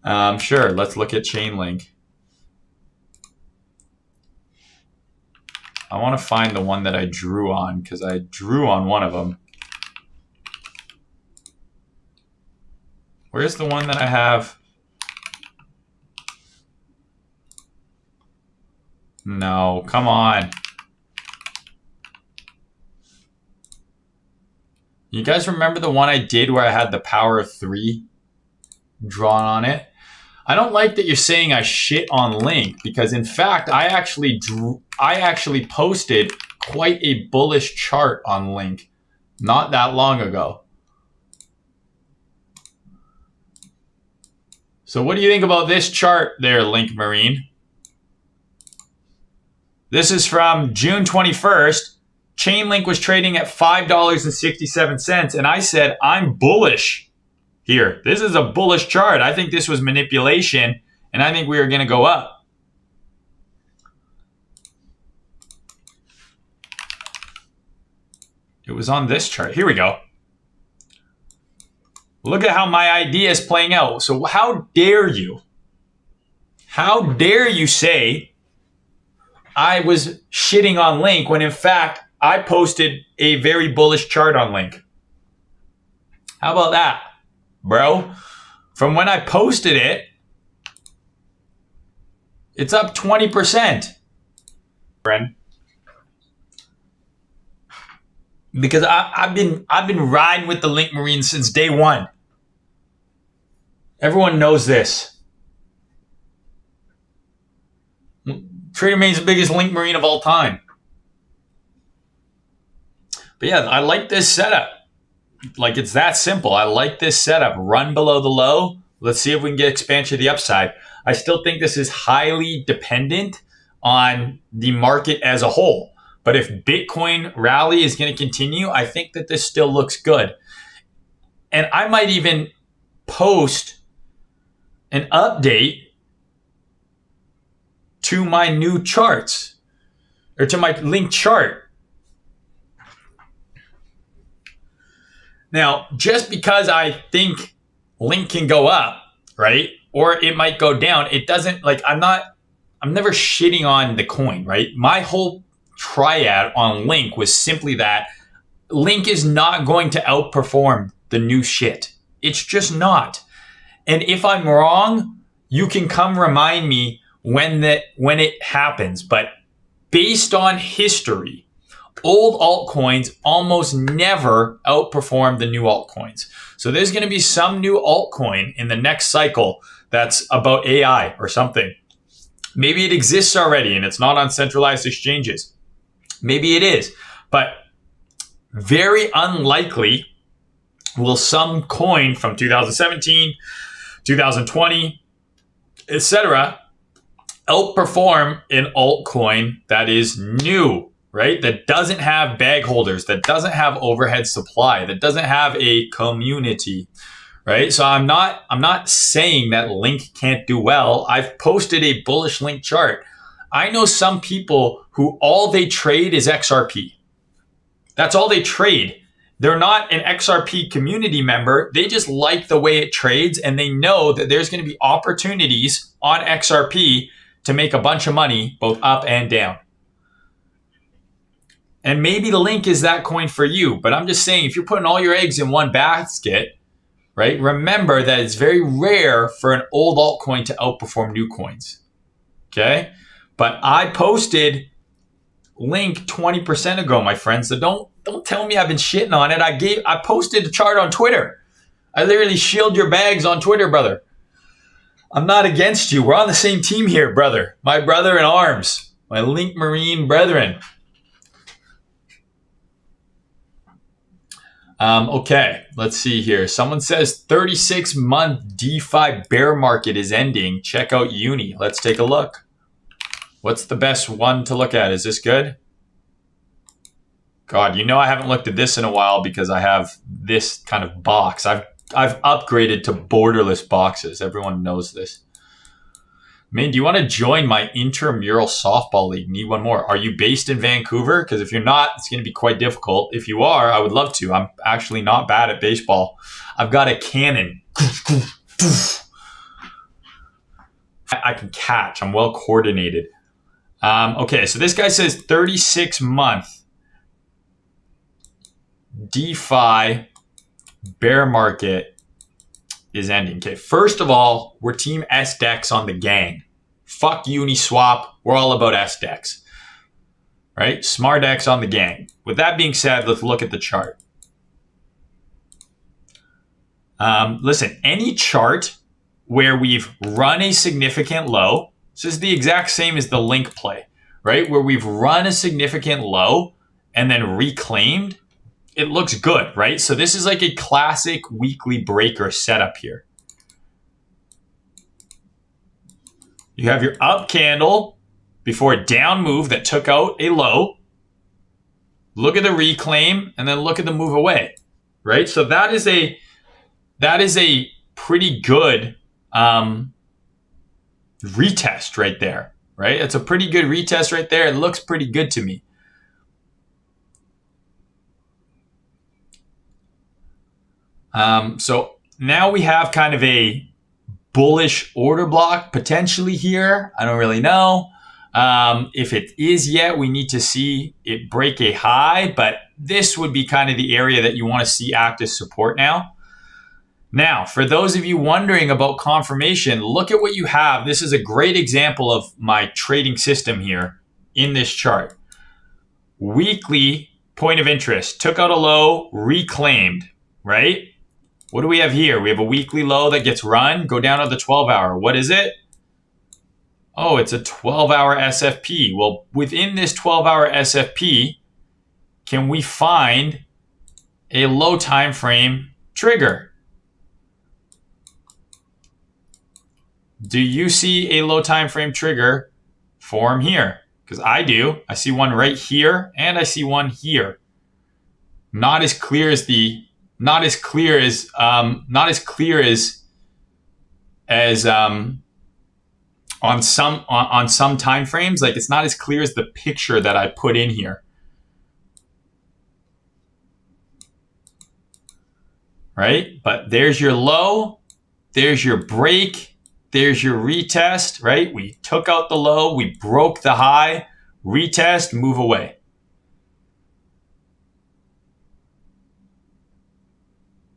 Sure. Let's look at Chainlink. I want to find the one that I drew on because I drew on one of them. Where's the one that I have? No, come on. You guys remember the one I did where I had the power of 3 drawn on it? I don't like that you're saying I shit on Link because in fact, I actually posted quite a bullish chart on Link not that long ago. So what do you think about this chart there, Link Marine? This is from June 21st. Chainlink was trading at $5.67, and I said, I'm bullish here. This is a bullish chart. I think this was manipulation, and I think we are going to go up. It was on this chart. Here we go. Look at how my idea is playing out. So how dare you? How dare you say I was shitting on Link when in fact I posted a very bullish chart on Link? How about that, bro? From when I posted it, it's up 20%. Friend. Because I've been riding with the Link Marine since day one. Everyone knows this. Trader Main's the biggest Link Marine of all time. But yeah, I like this setup. Like, it's that simple. I like this setup. Run below the low. Let's see if we can get expansion to the upside. I still think this is highly dependent on the market as a whole. But if Bitcoin rally is going to continue, I think that this still looks good. And I might even post an update to my new charts or to my Link chart. Now, just because I think Link can go up, right? Or it might go down. It doesn't, like, I'm never shitting on the coin, right? My whole triad on Link was simply that Link is not going to outperform the new shit. It's just not. And if I'm wrong, you can come remind me when it happens. But based on history, old altcoins almost never outperform the new altcoins. So there's going to be some new altcoin in the next cycle that's about AI or something. Maybe it exists already and it's not on centralized exchanges. Maybe it is. But very unlikely will some coin from 2017, 2020, etc. outperform an altcoin that is new, right? That doesn't have bag holders, that doesn't have overhead supply, that doesn't have a community, right? So I'm not saying that Link can't do well. I've posted a bullish Link chart. I know some people who all they trade is XRP. That's all they trade. They're not an XRP community member. They just like the way it trades, and they know that there's going to be opportunities on XRP to make a bunch of money, both up and down. And maybe the Link is that coin for you, but I'm just saying, if you're putting all your eggs in one basket, right, remember that it's very rare for an old altcoin to outperform new coins. Okay? But I posted Link 20% ago, my friends. So don't tell me I've been shitting on it. I posted a chart on Twitter. I literally shield your bags on Twitter, brother. I'm not against you. We're on the same team here, brother. My brother in arms. My Link Marine brethren. Okay, let's see here. Someone says 36-month DeFi bear market is ending. Check out Uni. Let's take a look. What's the best one to look at? Is this good? God, you know I haven't looked at this in a while because I have this kind of box. I've upgraded to borderless boxes. Everyone knows this. Man, do you want to join my intramural softball league? Need one more. Are you based in Vancouver? Because if you're not, it's going to be quite difficult. If you are, I would love to. I'm actually not bad at baseball. I've got a cannon. I can catch. I'm well coordinated. Okay, so this guy says 36-month DeFi bear market is ending. Okay, first of all, we're team SDEX on the gang. Fuck Uniswap. We're all about SDEX. Right? Smartx on the gang. With that being said, let's look at the chart. Listen, any chart where we've run a significant low, this is the exact same as the Link play, right? Where we've run a significant low and then reclaimed, it looks good, right? So this is like a classic weekly breaker setup here. You have your up candle before a down move that took out a low. Look at the reclaim and then look at the move away, right? So that is a pretty good retest right there, right? It's a pretty good retest right there. It looks pretty good to me. So now we have kind of a bullish order block potentially here. I don't really know. If it is yet, we need to see it break a high, but this would be kind of the area that you want to see act as support now. Now, for those of you wondering about confirmation, look at what you have. This is a great example of my trading system here in this chart. Weekly point of interest, took out a low, reclaimed, right? What do we have here? We have a weekly low that gets run, go down to the 12-hour. What is it? Oh, it's a 12-hour SFP. Well, within this 12-hour SFP, can we find a low time frame trigger? Do you see a low time frame trigger form here? Because I do. I see one right here, and I see one here. Not as clear as on some time frames. Like, it's not as clear as the picture that I put in here. Right? But there's your low, there's your break, there's your retest, right? We took out the low, we broke the high, retest, move away.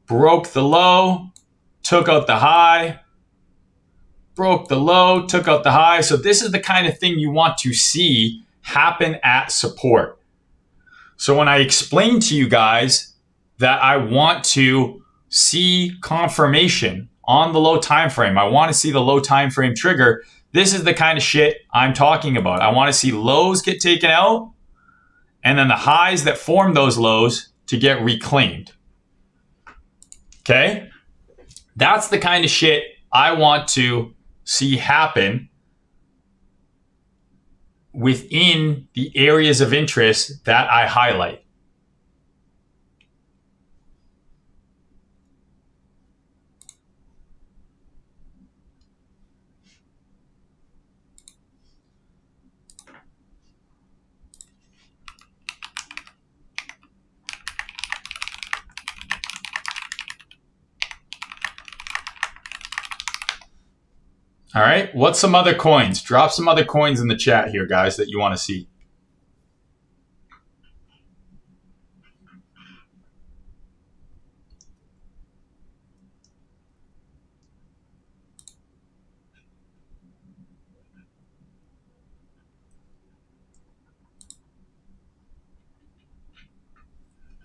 Broke the low, took out the high, broke the low, took out the high. So this is the kind of thing you want to see happen at support. So when I explain to you guys that I want to see confirmation on the low time frame, I want to see the low time frame trigger, this is the kind of shit I'm talking about. I want to see lows get taken out and then the highs that form those lows to get reclaimed. Okay? That's the kind of shit I want to see happen within the areas of interest that I highlight. All right, what's some other coins? Drop some other coins in the chat here, guys, that you want to see.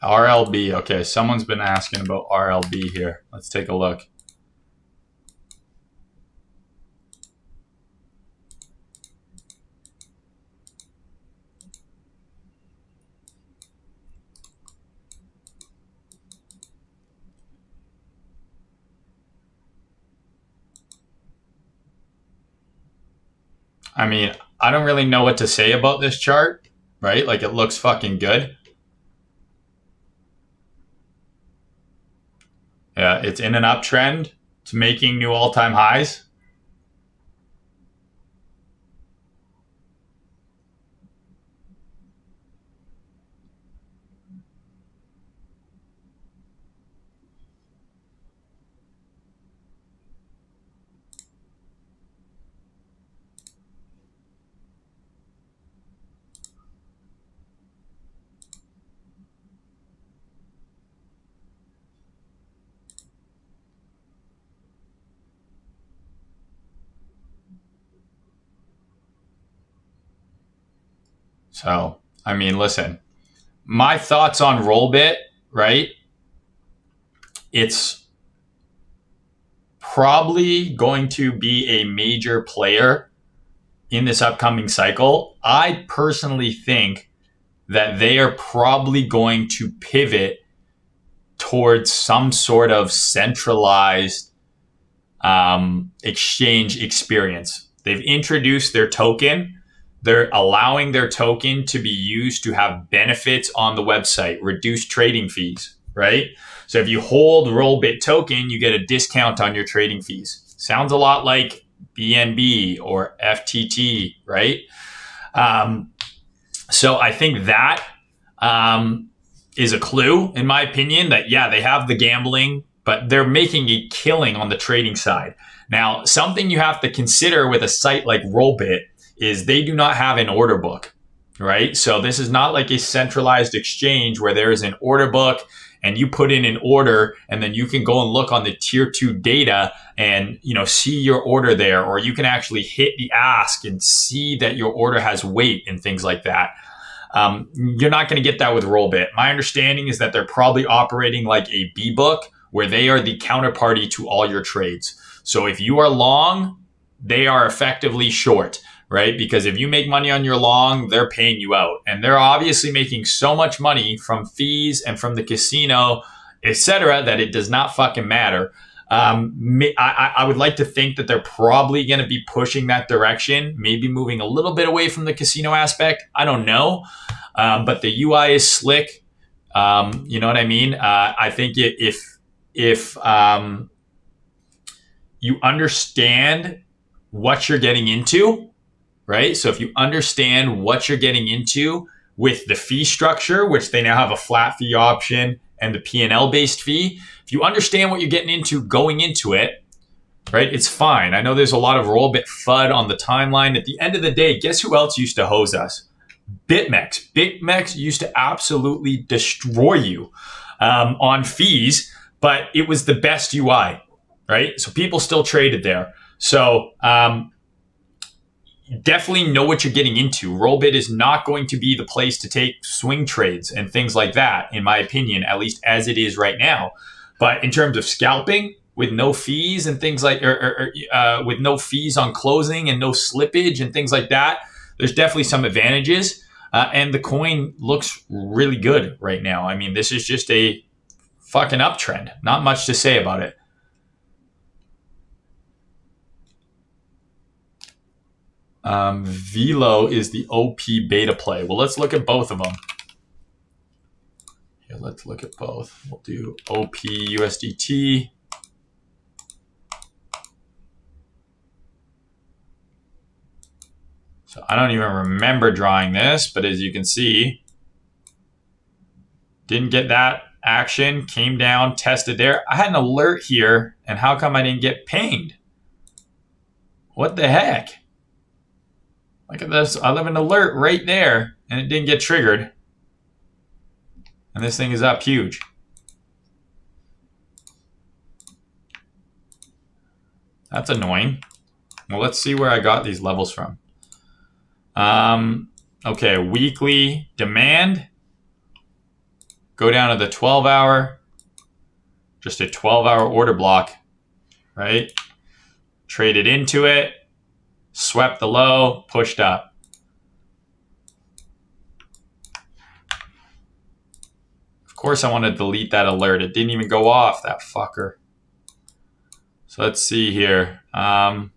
RLB, okay, someone's been asking about RLB here. Let's take a look. I mean, I don't really know what to say about this chart, right? Like, it looks fucking good. Yeah, it's in an uptrend. It's making new all-time highs. So, I mean, listen, my thoughts on Rollbit, right? It's probably going to be a major player in this upcoming cycle. I personally think that they are probably going to pivot towards some sort of centralized exchange experience. They've introduced their token. They're allowing their token to be used to have benefits on the website, reduced trading fees, right? So if you hold Rollbit token, you get a discount on your trading fees. Sounds a lot like BNB or FTT, right? So I think that is a clue, in my opinion, that, yeah, they have the gambling, but they're making a killing on the trading side. Now, something you have to consider with a site like Rollbit is they do not have an order book, right? So this is not like a centralized exchange where there is an order book and you put in an order and then you can go and look on the tier 2 data and, you know, see your order there, or you can actually hit the ask and see that your order has weight and things like that. You're not going to get that with Rollbit. My understanding is that they're probably operating like a B book where they are the counterparty to all your trades. So if you are long, they are effectively short, right? Because if you make money on your long, they're paying you out. And they're obviously making so much money from fees and from the casino, etc., that it does not fucking matter. I would like to think that they're probably going to be pushing that direction, maybe moving a little bit away from the casino aspect. I don't know. But the UI is slick. You know what I mean? I think if you understand what you're getting into, right? So if you understand what you're getting into with the fee structure, which they now have a flat fee option and the P&L based fee, if you understand what you're getting into going into it, right? It's fine. I know there's a lot of rollbit FUD on the timeline. At the end of the day, guess who else used to hose us? BitMEX. BitMEX used to absolutely destroy you on fees, but it was the best UI, right? So people still traded there. So definitely know what you're getting into. Rollbit is not going to be the place to take swing trades and things like that, in my opinion, at least as it is right now. But in terms of scalping with no fees and things like, with no fees on closing and no slippage and things like that, there's definitely some advantages. And the coin looks really good right now. I mean, this is just a fucking uptrend. Not much to say about it. Velo is the OP beta play. Well, let's look at both of them. Here, let's look at both. We'll do OP USDT. So I don't even remember drawing this, but as you can see, didn't get that action, came down, tested there. I had an alert here, and how come I didn't get pinged? What the heck? Look at this. I have an alert right there, and it didn't get triggered. And this thing is up huge. That's annoying. Well, let's see where I got these levels from. Okay, weekly demand. Go down to the 12-hour. Just a 12-hour order block, right? Traded into it. Swept the low, pushed up. Of course I want to delete that alert. It didn't even go off, that fucker. So let's see here. I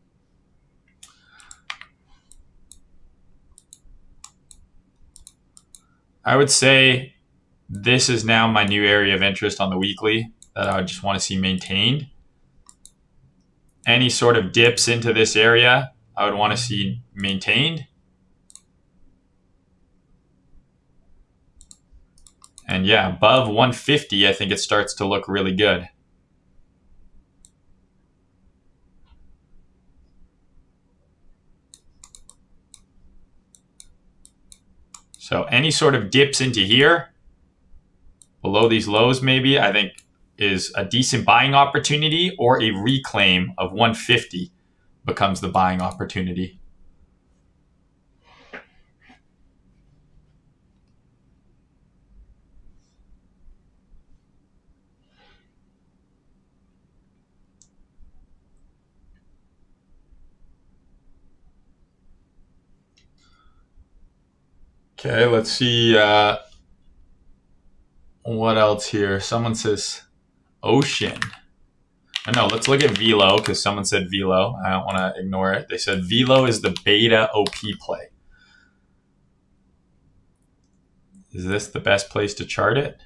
would say this is now my new area of interest on the weekly that I just want to see maintained. Any sort of dips into this area, I would want to see maintained. And yeah, above 150, I think it starts to look really good. So any sort of dips into here, below these lows maybe, I think is a decent buying opportunity, or a reclaim of 150 becomes the buying opportunity. Okay, let's see what else here. Someone says Ocean. No, let's look at Velo, because someone said Velo. I don't want to ignore it. They said Velo is the beta OP play. Is this the best place to chart it?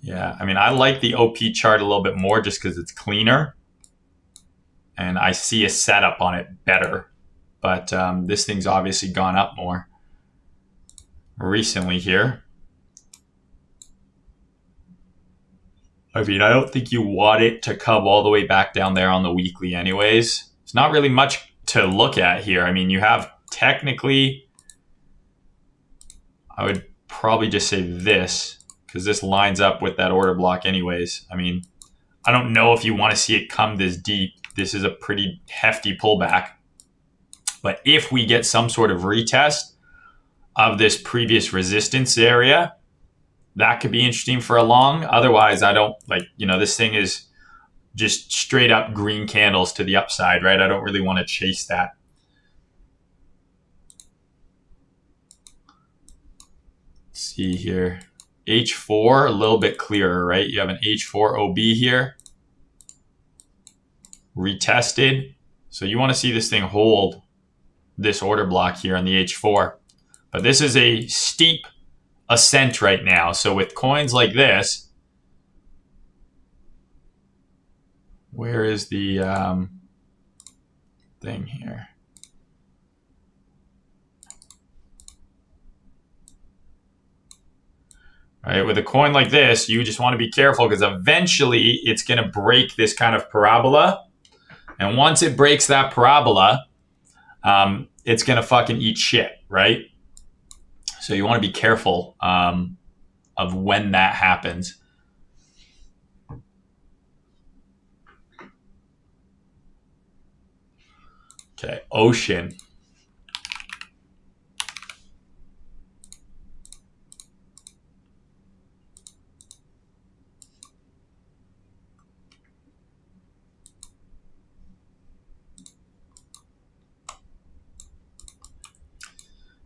Yeah, I mean, I like the OP chart a little bit more just because it's cleaner. And I see a setup on it better. But this thing's obviously gone up more recently here. I mean, I don't think you want it to come all the way back down there on the weekly anyways. It's not really much to look at here. I mean, you have technically, I would probably just say this, because this lines up with that order block anyways. I mean, I don't know if you want to see it come this deep. This is a pretty hefty pullback. But if we get some sort of retest of this previous resistance area, that could be interesting for a long. Otherwise, I don't like, this thing is just straight up green candles to the upside, right? I don't really want to chase that. Let's see here. H4, a little bit clearer, right? You have an H4 OB here. Retested. So you want to see this thing hold this order block here on the H4. But this is a steep ascent right now. So with coins like this, where is the thing here? Right? With a coin like this, you just want to be careful because eventually it's going to break this kind of parabola. And once it breaks that parabola, it's going to fucking eat shit, right? So you want to be careful of when that happens. Okay, Ocean.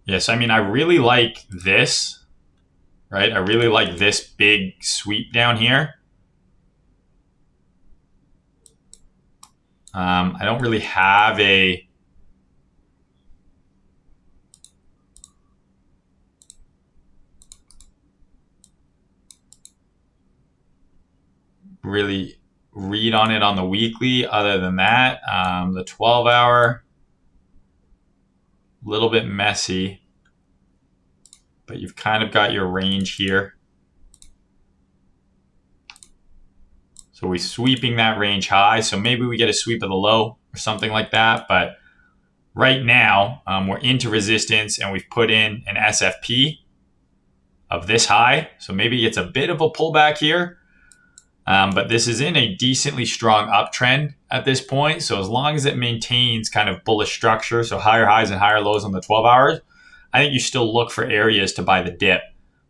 Yes, I mean, I really like this, right? I really like this big sweep down here. I don't really have a really read on it on the weekly other than that. The 12-hour, a little bit messy, but you've kind of got your range here. So we're sweeping that range high. So maybe we get a sweep of the low or something like that. But right now, we're into resistance and we've put in an SFP of this high. So maybe it's a bit of a pullback here. But this is in a decently strong uptrend at this point. So as long as it maintains kind of bullish structure, so higher highs and higher lows on the 12 hours, I think you still look for areas to buy the dip.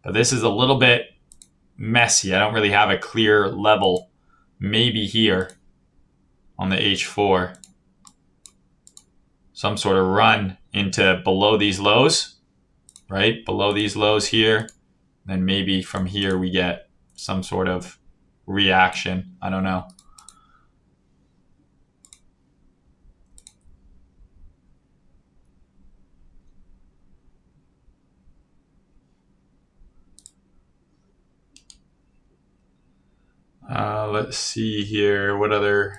But this is a little bit messy. I don't really have a clear level. Maybe here on the H4. Some sort of run into below these lows, right? Below these lows here. Then maybe from here we get some sort of reaction. I don't know. Let's see here. What other...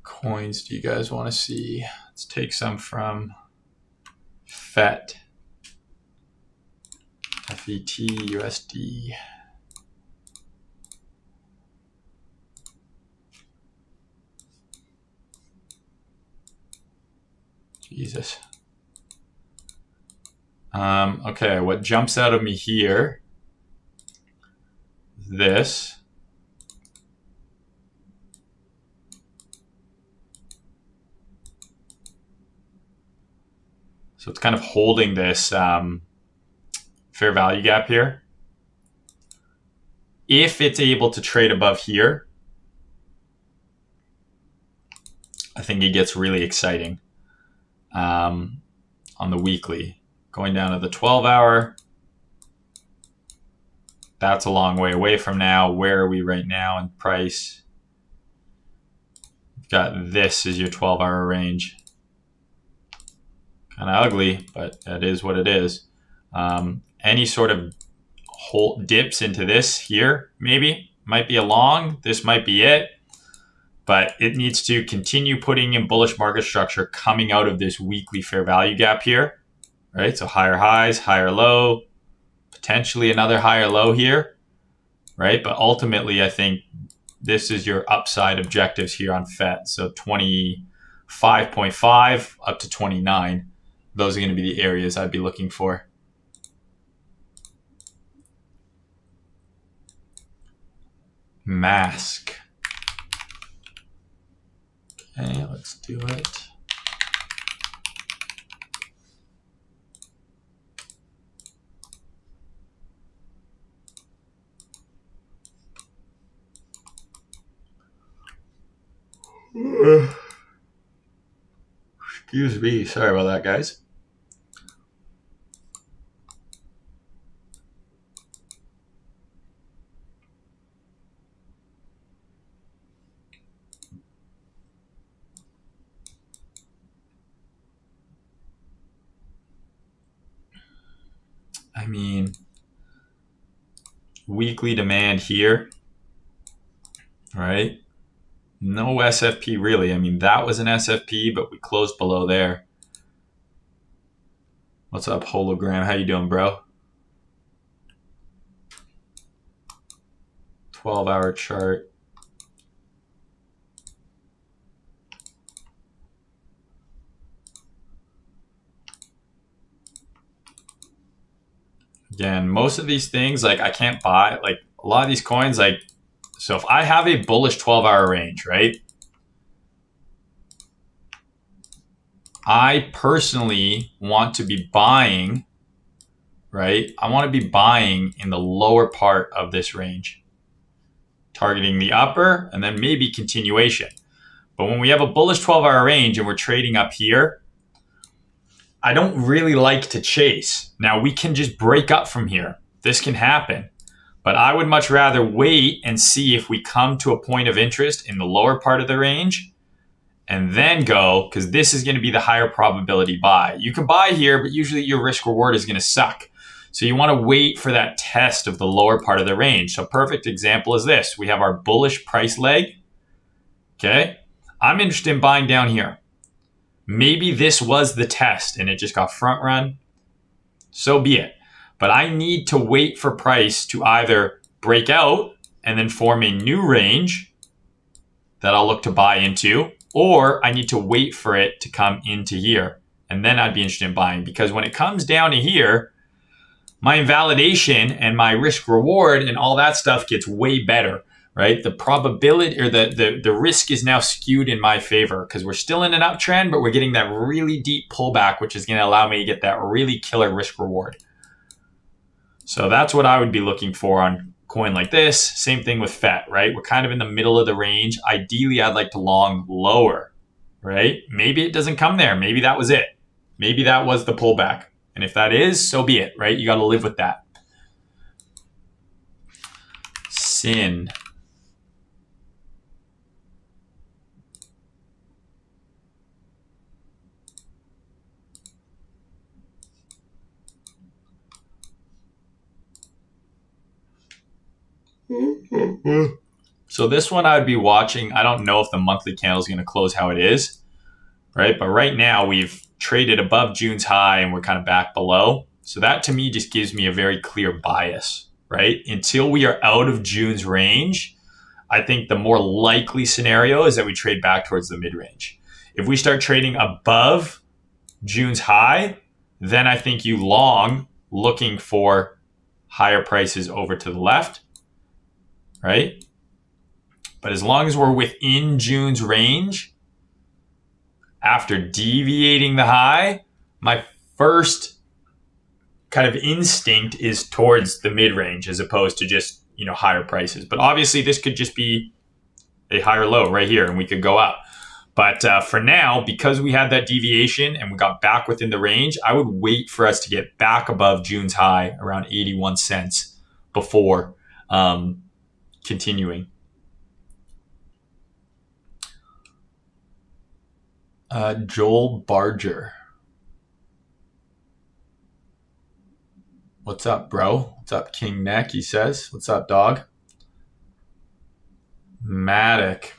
coins do you guys want to see? Let's take some from FET. FET USD. Jesus. Okay, what jumps out of me here is this. So it's kind of holding this fair value gap here. If it's able to trade above here, I think it gets really exciting on the weekly. Going down to the 12-hour, that's a long way away from now. Where are we right now in price? You've got this as your 12-hour range. Kind of ugly, but that is what it is. Any sort of dips into this here, maybe, might be a long. This might be it. But it needs to continue putting in bullish market structure coming out of this weekly fair value gap here, right? So higher highs, higher low, potentially another higher low here, right? But ultimately, I think this is your upside objectives here on FET. So 25.5 up to 29. Those are going to be the areas I'd be looking for. Mask. Okay, let's do it. Excuse me. Sorry about that, guys. mean, weekly demand here, right? No SFP really. I mean, that was an SFP, but we closed below there. What's up, Hologram? How you doing, bro? 12-hour chart. Again, most of these things, like I can't buy, like a lot of these coins, like, so if I have a bullish 12-hour range, right? I personally want to be buying, right? I want to be buying in the lower part of this range, targeting the upper and then maybe continuation. But when we have a bullish 12-hour range and we're trading up here, I don't really like to chase. Now we can just break up from here. This can happen. But I would much rather wait and see if we come to a point of interest in the lower part of the range and then go, because this is going to be the higher probability buy. You can buy here, but usually your risk reward is going to suck. So you want to wait for that test of the lower part of the range. So a perfect example is this. We have our bullish price leg. Okay. I'm interested in buying down here. Maybe this was the test and it just got front run. So be it. But I need to wait for price to either break out and then form a new range that I'll look to buy into, or I need to wait for it to come into here. And then I'd be interested in buying, because when it comes down to here, my invalidation and my risk reward and all that stuff gets way better, right? The probability or the risk is now skewed in my favor because we're still in an uptrend, but we're getting that really deep pullback, which is going to allow me to get that really killer risk reward. So that's what I would be looking for on coin like this. Same thing with FET, right? We're kind of in the middle of the range. Ideally, I'd like to long lower, right? Maybe it doesn't come there. Maybe that was it. Maybe that was the pullback. And if that is, so be it, right? You got to live with that. Sin. So this one I would be watching. I don't know if the monthly candle is going to close how it is, right? But right now we've traded above June's high and we're kind of back below. So that to me just gives me a very clear bias, right? Until we are out of June's range, I think the more likely scenario is that we trade back towards the mid-range. If we start trading above June's high, then I think you long looking for higher prices over to the left, right? But as long as we're within June's range, after deviating the high, my first kind of instinct is towards the mid-range as opposed to just, higher prices. But obviously this could just be a higher low right here and we could go up. But for now, because we had that deviation and we got back within the range, I would wait for us to get back above June's high around 81 cents before continuing. Joel Barger. What's up, bro? What's up, King Neck? He says. What's up, dog? Matic.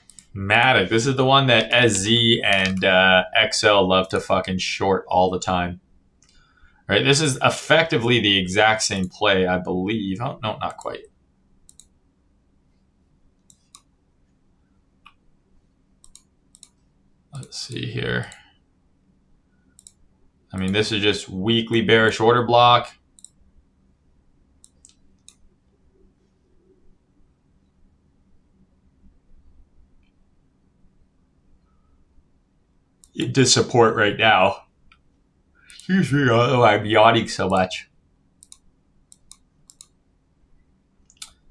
This is the one that SZ and XL love to fucking short all the time. Right? This is effectively the exact same play, I believe. Oh, no, not quite. Let's see here. I mean, this is just weekly bearish order block. It does support right now. Excuse me, I'm yawning so much.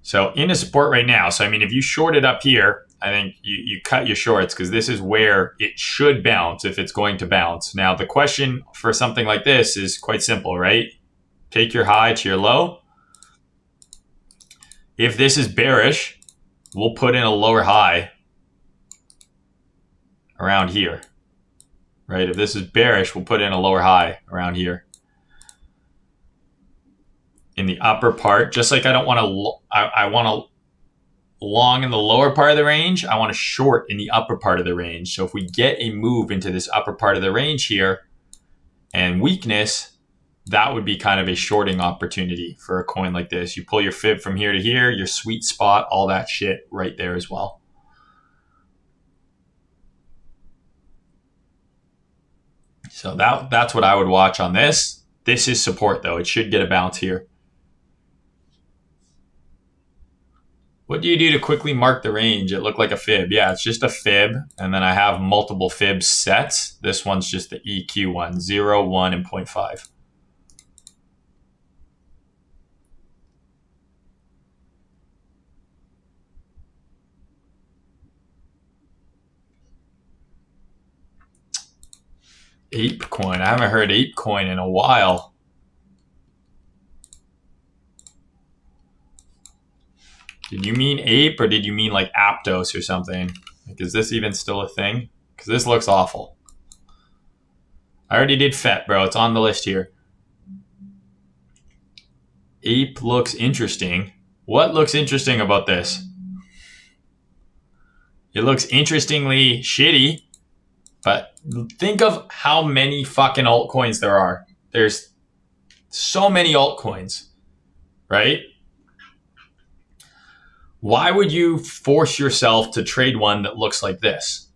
So in a support right now. So, I mean, if you short it up here, I think you cut your shorts because this is where it should bounce if it's going to bounce. Now, the question for something like this is quite simple, right? Take your high to your low. If this is bearish, we'll put in a lower high around here, right? If this is bearish, we'll put in a lower high around here. in the upper part, just like I don't want to, I want to long in the lower part of the range, I want to short in the upper part of the range. So if we get a move into this upper part of the range here and weakness, that would be kind of a shorting opportunity for a coin like this. You pull your fib from here to here, your sweet spot, all that shit right there as well. So that's what I would watch on this. This is support though. It should get a bounce here. What do you do to quickly mark the range? It looked like a fib. Yeah, it's just a fib. And then I have multiple fib sets. This one's just the EQ one, 0, 1, and 0.5. Apecoin. I haven't heard Apecoin in a while. Did you mean ape or did you mean like Aptos or something? Like, is this even still a thing? Because this looks awful. I already did FET, bro. It's on the list here. Ape looks interesting. What looks interesting about this? It looks interestingly shitty, but think of how many fucking altcoins there are. There's so many altcoins, right? Why would you force yourself to trade one that looks like this?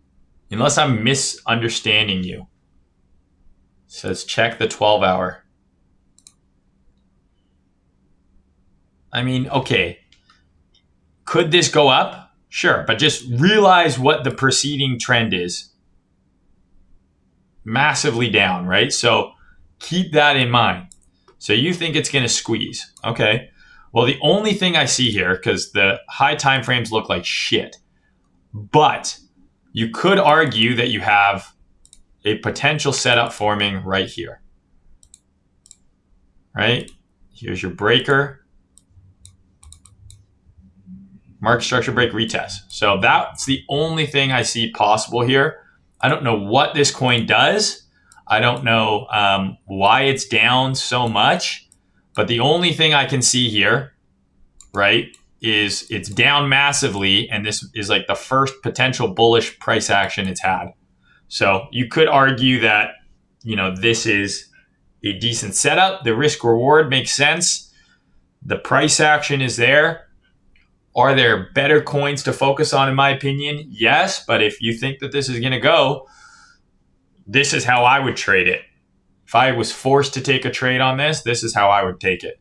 Unless I'm misunderstanding you. It says check the 12-hour. I mean, okay. Could this go up? Sure, but just realize what the preceding trend is. Massively down, right? So keep that in mind. So you think it's going to squeeze. Okay. Well, the only thing I see here, because the high time frames look like shit, but you could argue that you have a potential setup forming right here. Right? Here's your breaker. Market structure break retest. So that's the only thing I see possible here. I don't know what this coin does. I don't know why it's down so much. But the only thing I can see here, right, is it's down massively. And this is like the first potential bullish price action it's had. So you could argue that, you know, this is a decent setup. The risk reward makes sense. The price action is there. Are there better coins to focus on, in my opinion? Yes, but if you think that this is going to go, this is how I would trade it. If I was forced to take a trade on this, this is how I would take it.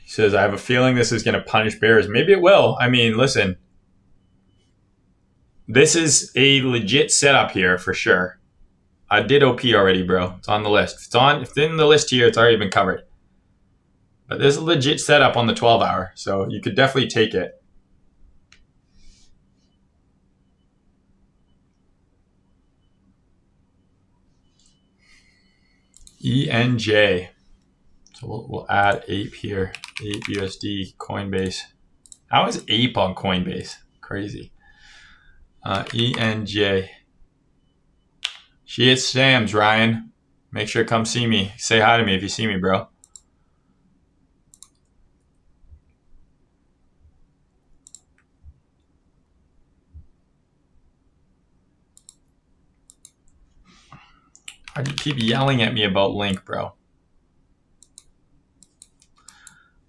He says, I have a feeling this is going to punish bears. Maybe it will. I mean, listen, this is a legit setup here for sure. I did OP already, bro. It's on the list. If it's in the list here, it's already been covered. But there's a legit setup on the 12-hour, so you could definitely take it. ENJ. So we'll add ape here. Ape USD Coinbase. How is ape on Coinbase? Crazy. ENJ. Shit Sam's, Ryan. Make sure to come see me. Say hi to me if you see me, bro. Why do you keep yelling at me about link, bro?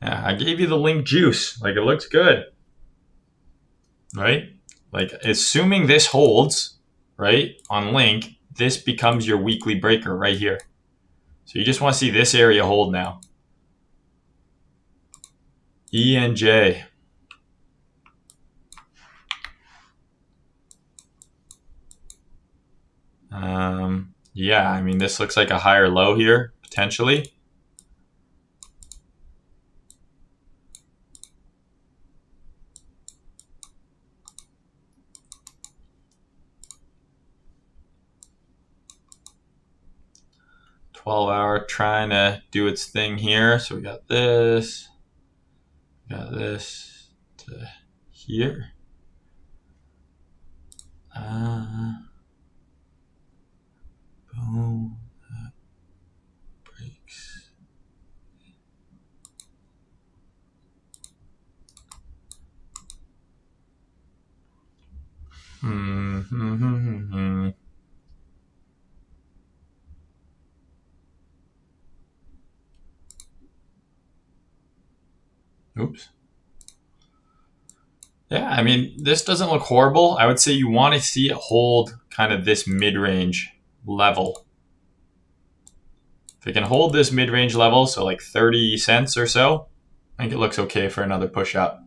Yeah, I gave you the link juice. Like, it looks good. Right? Like, assuming this holds, right, on link, this becomes your weekly breaker right here. So you just want to see this area hold now. ENJ. Yeah, I mean, this looks like a higher low here, potentially. $12-hour trying to do its thing here. So we got this to here. Boom. That breaks. Oops. Yeah, I mean, this doesn't look horrible. I would say you want to see it hold kind of this mid-range level. If it can hold this mid-range level, so like 30 cents or so, I think it looks okay for another push up.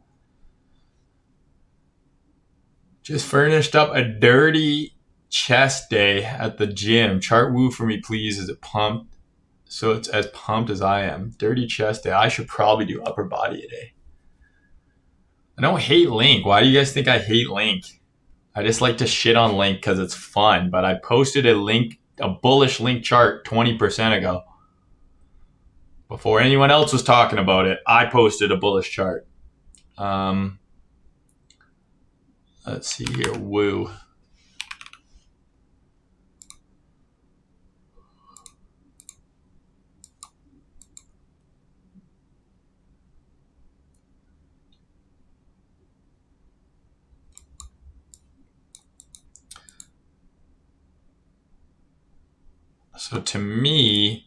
Just furnished up a dirty chest day at the gym. Chart woo for me, please. Is it pumped? So it's as pumped as I am. Dirty chest day. I should probably do upper body today. I don't hate Link. Why do you guys think I hate Link? I just like to shit on Link because it's fun. But I posted a bullish Link chart 20% ago. Before anyone else was talking about it, I posted a bullish chart. Let's see here. Woo. So to me,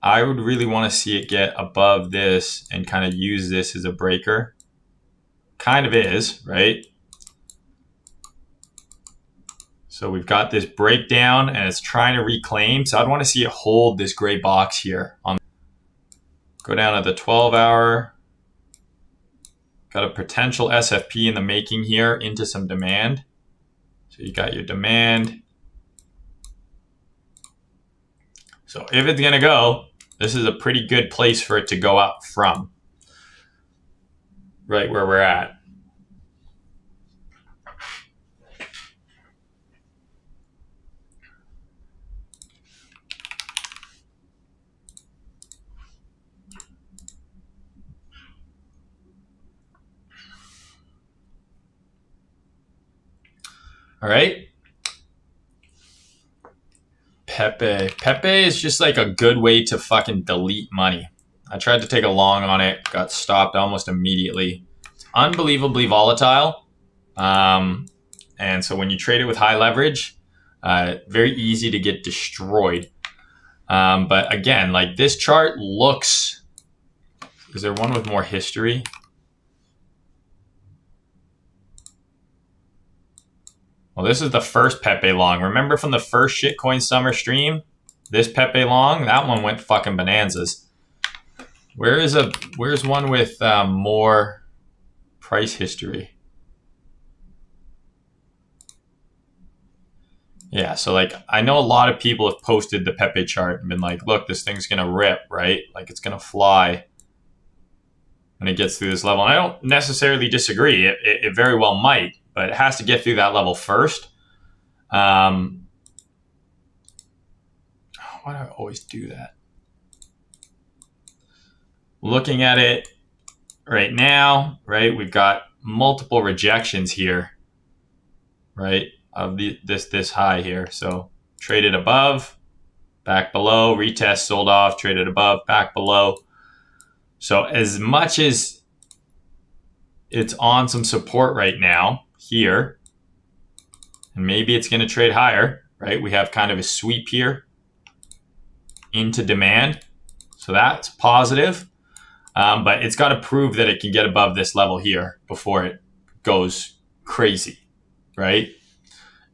I would really want to see it get above this and kind of use this as a breaker. Kind of is, right? So we've got this breakdown and it's trying to reclaim. So I'd want to see it hold this gray box here. Go down to the 12-hour. Got a potential SFP in the making here into some demand. So you got your demand. So if it's going to go, this is a pretty good place for it to go up from. Right where we're at. All right. Pepe. Pepe is just like a good way to fucking delete money. I tried to take a long on it, got stopped almost immediately. It's unbelievably volatile. And so when you trade it with high leverage, very easy to get destroyed. But again, like this chart looks, is there one with more history? Well, this is the first Pepe long. Remember from the first Shitcoin summer stream? This Pepe long, that one went fucking bananas. Where's one with more price history? Yeah, so like I know a lot of people have posted the Pepe chart and been like, look, this thing's gonna rip, right? Like it's gonna fly when it gets through this level. And I don't necessarily disagree. It very well might, but it has to get through that level first. Why do I always do that? Looking at it right now, right, we've got multiple rejections here, right, of this high here. So traded above, back below, retest, sold off, traded above, back below. So as much as it's on some support right now here, and maybe it's going to trade higher, right? We have kind of a sweep here into demand. So that's positive. But it's got to prove that it can get above this level here before it goes crazy, right?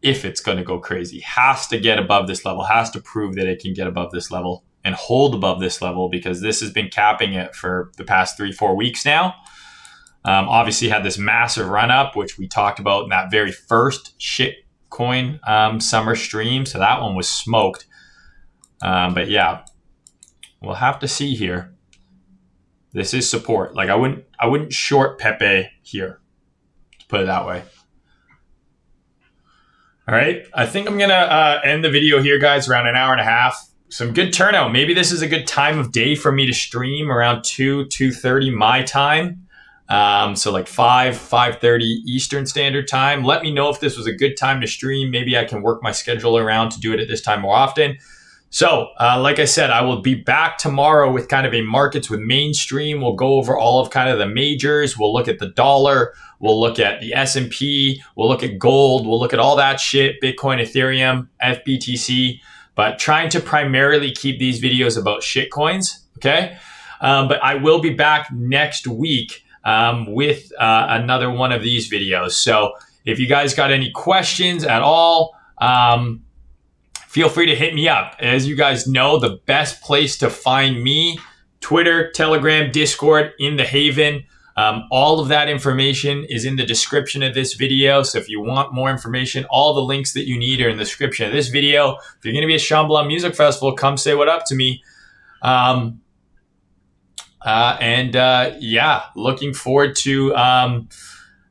If it's going to go crazy, has to get above this level, has to prove that it can get above this level and hold above this level, because this has been capping it for the past 3-4 weeks now. Obviously had this massive run up, which we talked about in that very first Shitcoin summer stream. So that one was smoked. But yeah, we'll have to see here. This is support. Like I wouldn't short Pepe here, to put it that way. All right, I think I'm gonna end the video here, guys, around an hour and a half. Some good turnout. Maybe this is a good time of day for me to stream around 2:30 my time. So like 5:30 Eastern Standard Time. Let me know if this was a good time to stream. Maybe I can work my schedule around to do it at this time more often. So, like I said, I will be back tomorrow with kind of a markets with mainstream. We'll go over all of kind of the majors. We'll look at the dollar. We'll look at the S&P. We'll look at gold. We'll look at all that shit, Bitcoin, Ethereum, FBTC, but trying to primarily keep these videos about shitcoins, okay? But I will be back next week with another one of these videos. So if you guys got any questions at all, feel free to hit me up. As you guys know, the best place to find me, Twitter, Telegram, Discord, in the Haven. All of that information is in the description of this video. So if you want more information, all the links that you need are in the description of this video. If you're going to be at Shambhala Music Festival, come say what up to me. Yeah, looking forward to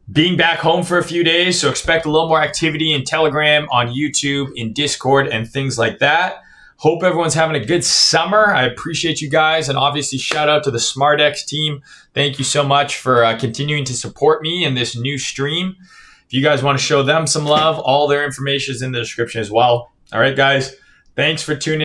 being back home for a few days. So expect a little more activity in Telegram, on YouTube, in Discord, and things like that. Hope everyone's having a good summer. I appreciate you guys. And obviously shout out to the Smartx team. Thank you so much for continuing to support me in this new stream. If you guys want to show them some love, all their information is in the description as well. All right, guys. Thanks for tuning in.